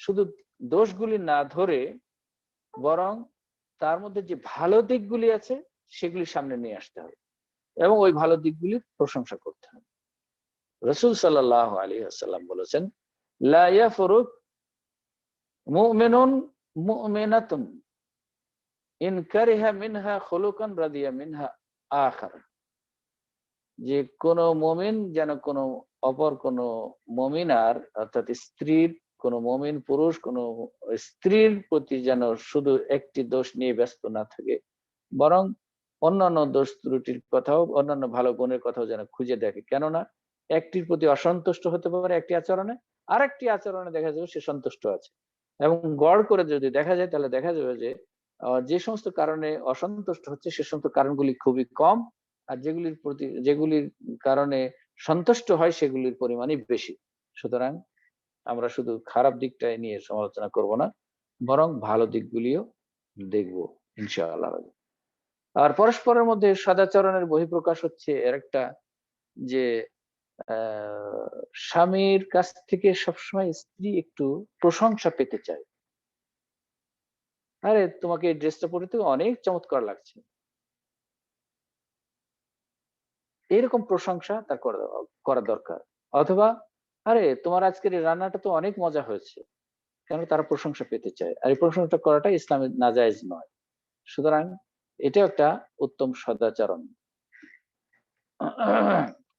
শুধু দোষগুলি না ধরে, বরং তার মধ্যে যে ভালো দিকগুলি আছে সেগুলি সামনে নিয়ে আসতে হবে এবং ওই ভালো দিকগুলির প্রশংসা করতে হবে। রাসূল সাল্লাল্লাহু আলাইহি ওয়াসাল্লাম বলেছেন, লা ইয়াফরুক মুমিনুন মুমিনাতুন ইন কারিহা মিনহা খুলুকান রাদিয়া মিনহা আখার। যে কোন মুমিন যেন কোন অপর কোন মুমিনার, অর্থাৎ স্ত্রীর, কোন মুমিন পুরুষ কোন স্ত্রীর প্রতি যেন শুধু একটি দোষ নিয়ে ব্যস্ত না থাকে, বরং অন্যান্য দোষ ত্রুটির কথাও, অন্যান্য ভালো গুণের কথাও যেন খুঁজে দেখে। কেননা একটির প্রতি অসন্তুষ্ট হতে পারে একটি আচরণে, আরেকটি আচরণে দেখা যাবে সে সন্তুষ্ট আছে। এবং গড় করে যদি দেখা যায়, তাহলে দেখা যাবে যে যে সমস্ত কারণে অসন্তুষ্ট হচ্ছে সে সমস্ত কারণগুলি খুবই কম, আর যেগুলির কারণে সন্তুষ্ট হয় সেগুলির পরিমাণই বেশি। সুতরাং আমরা শুধু খারাপ দিকটাই নিয়ে সমালোচনা করব না, বরং ভালো দিকগুলিও দেখব ইনশাআল্লাহ। আর পরস্পরের মধ্যে সদাচরণের বহিঃপ্রকাশ হচ্ছে এর একটা, যে স্বামীর কাছ থেকে সবসময় স্ত্রী একটু প্রশংসা পেতে চায়। আরে তোমাকে এই ড্রেসটা পরে তো অনেক চমৎকার লাগছে, এরকম প্রশংসা তার করা দরকার। অথবা আরে তোমার আজকের এই রান্নাটা তো অনেক মজা হয়েছে, কেন? তারা প্রশংসা পেতে চায়, আর এই প্রশংসা করাটা ইসলামে নাজায়েজ নয়। সুতরাং এটা একটা উত্তম সদাচরণ।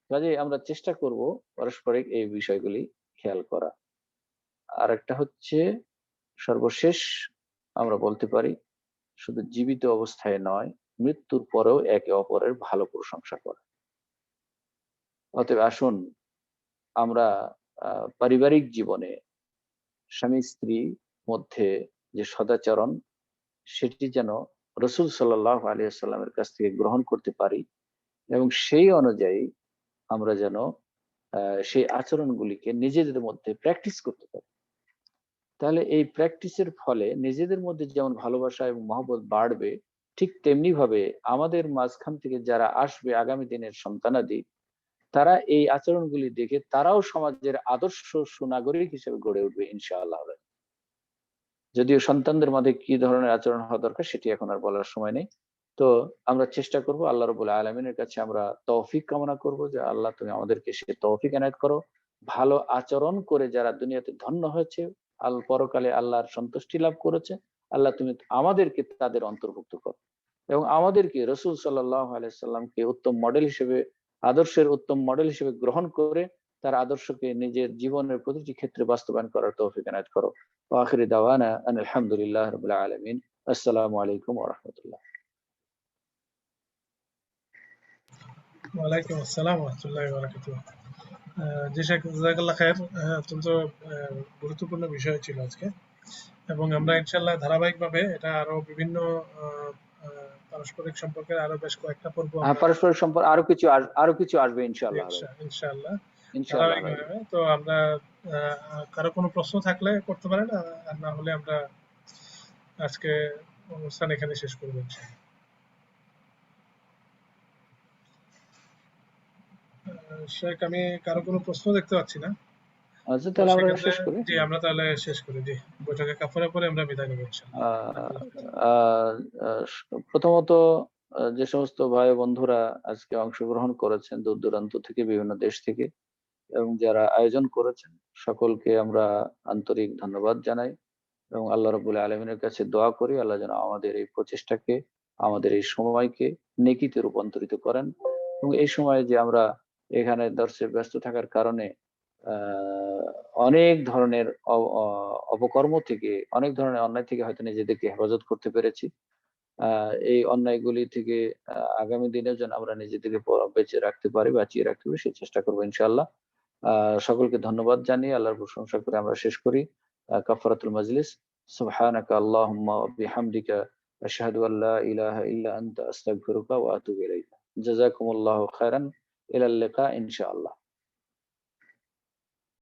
কাজেই আমরা চেষ্টা করব পারস্পরিক এই বিষয়গুলি খেয়াল করা। আরেকটা হচ্ছে সর্বশেষ আমরা বলতে পারি শুধু জীবিত অবস্থায় নয়, মৃত্যুর পরেও একে অপরের ভালো প্রশংসা করা। অতএব আসুন আমরা পারিবারিক জীবনে স্বামী-স্ত্রী মধ্যে যে সদাচরণ সেটি যেন রাসূল সাল্লাল্লাহু আলাইহি ওয়াসাল্লামের কাছ থেকে গ্রহণ করতে পারি এবং সেই অনুযায়ী আমরা যেন সেই আচরণগুলিকে নিজেদের মধ্যে প্র্যাকটিস করতে পারি। তাহলে এই প্র্যাকটিসের ফলে নিজেদের মধ্যে যেমন ভালোবাসা এবং মহব্বত বাড়বে, ঠিক তেমনি ভাবে আমাদের মাঝখান থেকে যারা আসবে আগামী দিনের সন্তানাদি, তারা এই আচরণগুলি দেখে তারাও সমাজের আদর্শ সুনাগরিক হিসেবে গড়ে উঠবে ইনশাআল্লাহ। যদিও সন্তানদের মধ্যে কি ধরনের আচরণ হওয়া দরকার সেটি এখন আর বলার সময় নেই। তো আমরা চেষ্টা করব, আল্লাহ রাব্বুল আলামিনের কাছে আমরা তৌফিক কামনা করব যে আল্লাহ তুমি আমাদেরকে সে তৌফিক এনায়েত করো। ভালো আচরণ করে যারা দুনিয়াতে ধন্য হয়েছে, পরকালে আল্লাহর সন্তুষ্টি লাভ করেছে, আল্লাহ তুমি আমাদেরকে তাদের অন্তর্ভুক্ত করো। এবং আমাদেরকে রাসূল সাল্লাল্লাহু আলাইহি সাল্লামকে উত্তম মডেল হিসেবে, আদর্শের উত্তম মডেল হিসেবে গ্রহণ করে তার আদর্শকে নিজের জীবনের প্রতিটি ক্ষেত্রে বাস্তবায়ন করার তৌফিক এনায়েত করো। ওয়া আখিরু দাওয়ানা আনিল হামদুলিল্লাহি রাব্বিল আলামিন। আসসালামু আলাইকুম ওয়া রাহমাতুল্লাহ। ওয়ালাইকুম আসসালাম ওয়া রাহমাতুল্লাহি ওয়া বারাকাতুহু। জি শেখ, জাযাকাল্লাহ খায়ের। অত্যন্ত গুরুত্বপূর্ণ বিষয় ছিল আজকে, এবং আমরা ইনশাআল্লাহ ধারাবাহিকভাবে এটা আরো বিভিন্ন আহ, পারস্পরিক সম্পর্কের আরো বেশ কয়েকটা পর্ব আমরা পারস্পরিক সম্পর্ক আরো কিছু আসবে ইনশাআল্লাহ ভাই। ইনশাআল্লাহ ইনশাআল্লাহ ভাই। ধারাবাহিকভাবে। তো আমরা কারো কোনো প্রশ্ন থাকলে করতে পারেন, আর না হলে আমরা আজকে অনুষ্ঠান এখানে শেষ করবো ইনশাআল্লাহ। শেখ, আমি কারো কোনো প্রশ্ন দেখতে পাচ্ছি না। আচ্ছা তো তাহলে আমরা সেক্ষেত্রে শেষ করি। জি, আমরা তাহলে শেষ করি। জি, বৈঠকে কাফনের পরে আমরা বিদায় নেবো ইনশাআল্লাহ। আহ আল্লাহ হাফেজ। আহ প্রথমত যে সমস্ত ভাই বন্ধুরা আজকে অংশগ্রহণ করেছেন দূর দূরান্ত থেকে, বিভিন্ন দেশ থেকে, এবং যারা আয়োজন করেছেন সকলকে আমরা আন্তরিক ধন্যবাদ জানাই এবং আল্লাহ রাব্বুল আলামিনের কাছে দোয়া করি আল্লাহ যেন আমাদের এই প্রচেষ্টাকে, আমাদের এই সময়কে নেকিতে রূপান্তরিত করেন এবং এই সময়ে যে আমরা এখানে দর্শে ব্যস্ত থাকার কারণে আহ অনেক ধরনের অপকর্ম থেকে, অনেক ধরনের অন্যায় থেকে হয়তো নিজেদেরকে হেফাজত করতে পেরেছি। এই অন্যায়গুলি থেকে আগামী দিনেও যেন আমরা নিজেদেরকে বেঁচে রাখতে পারি, বাঁচিয়ে রাখতে পারি, সেই চেষ্টা করবো ইনশাআল্লাহ। সকলকে ধন্যবাদ জানিয়ে আল্লাহর প্রশংসা করে আমরা শেষ করি কাফারাতুল মাজলিস। সুবহানাকা আল্লাহুম্মা ওয়া বিহামদিকা আশহাদু আল্লা ইলাহা ইল্লা আনতা আস্তাগফিরুকা ওয়া আতুবু ইলাইক। জাযাকুমুল্লাহু খাইরান। ইলাল লিকা ইনশাআল্লাহ।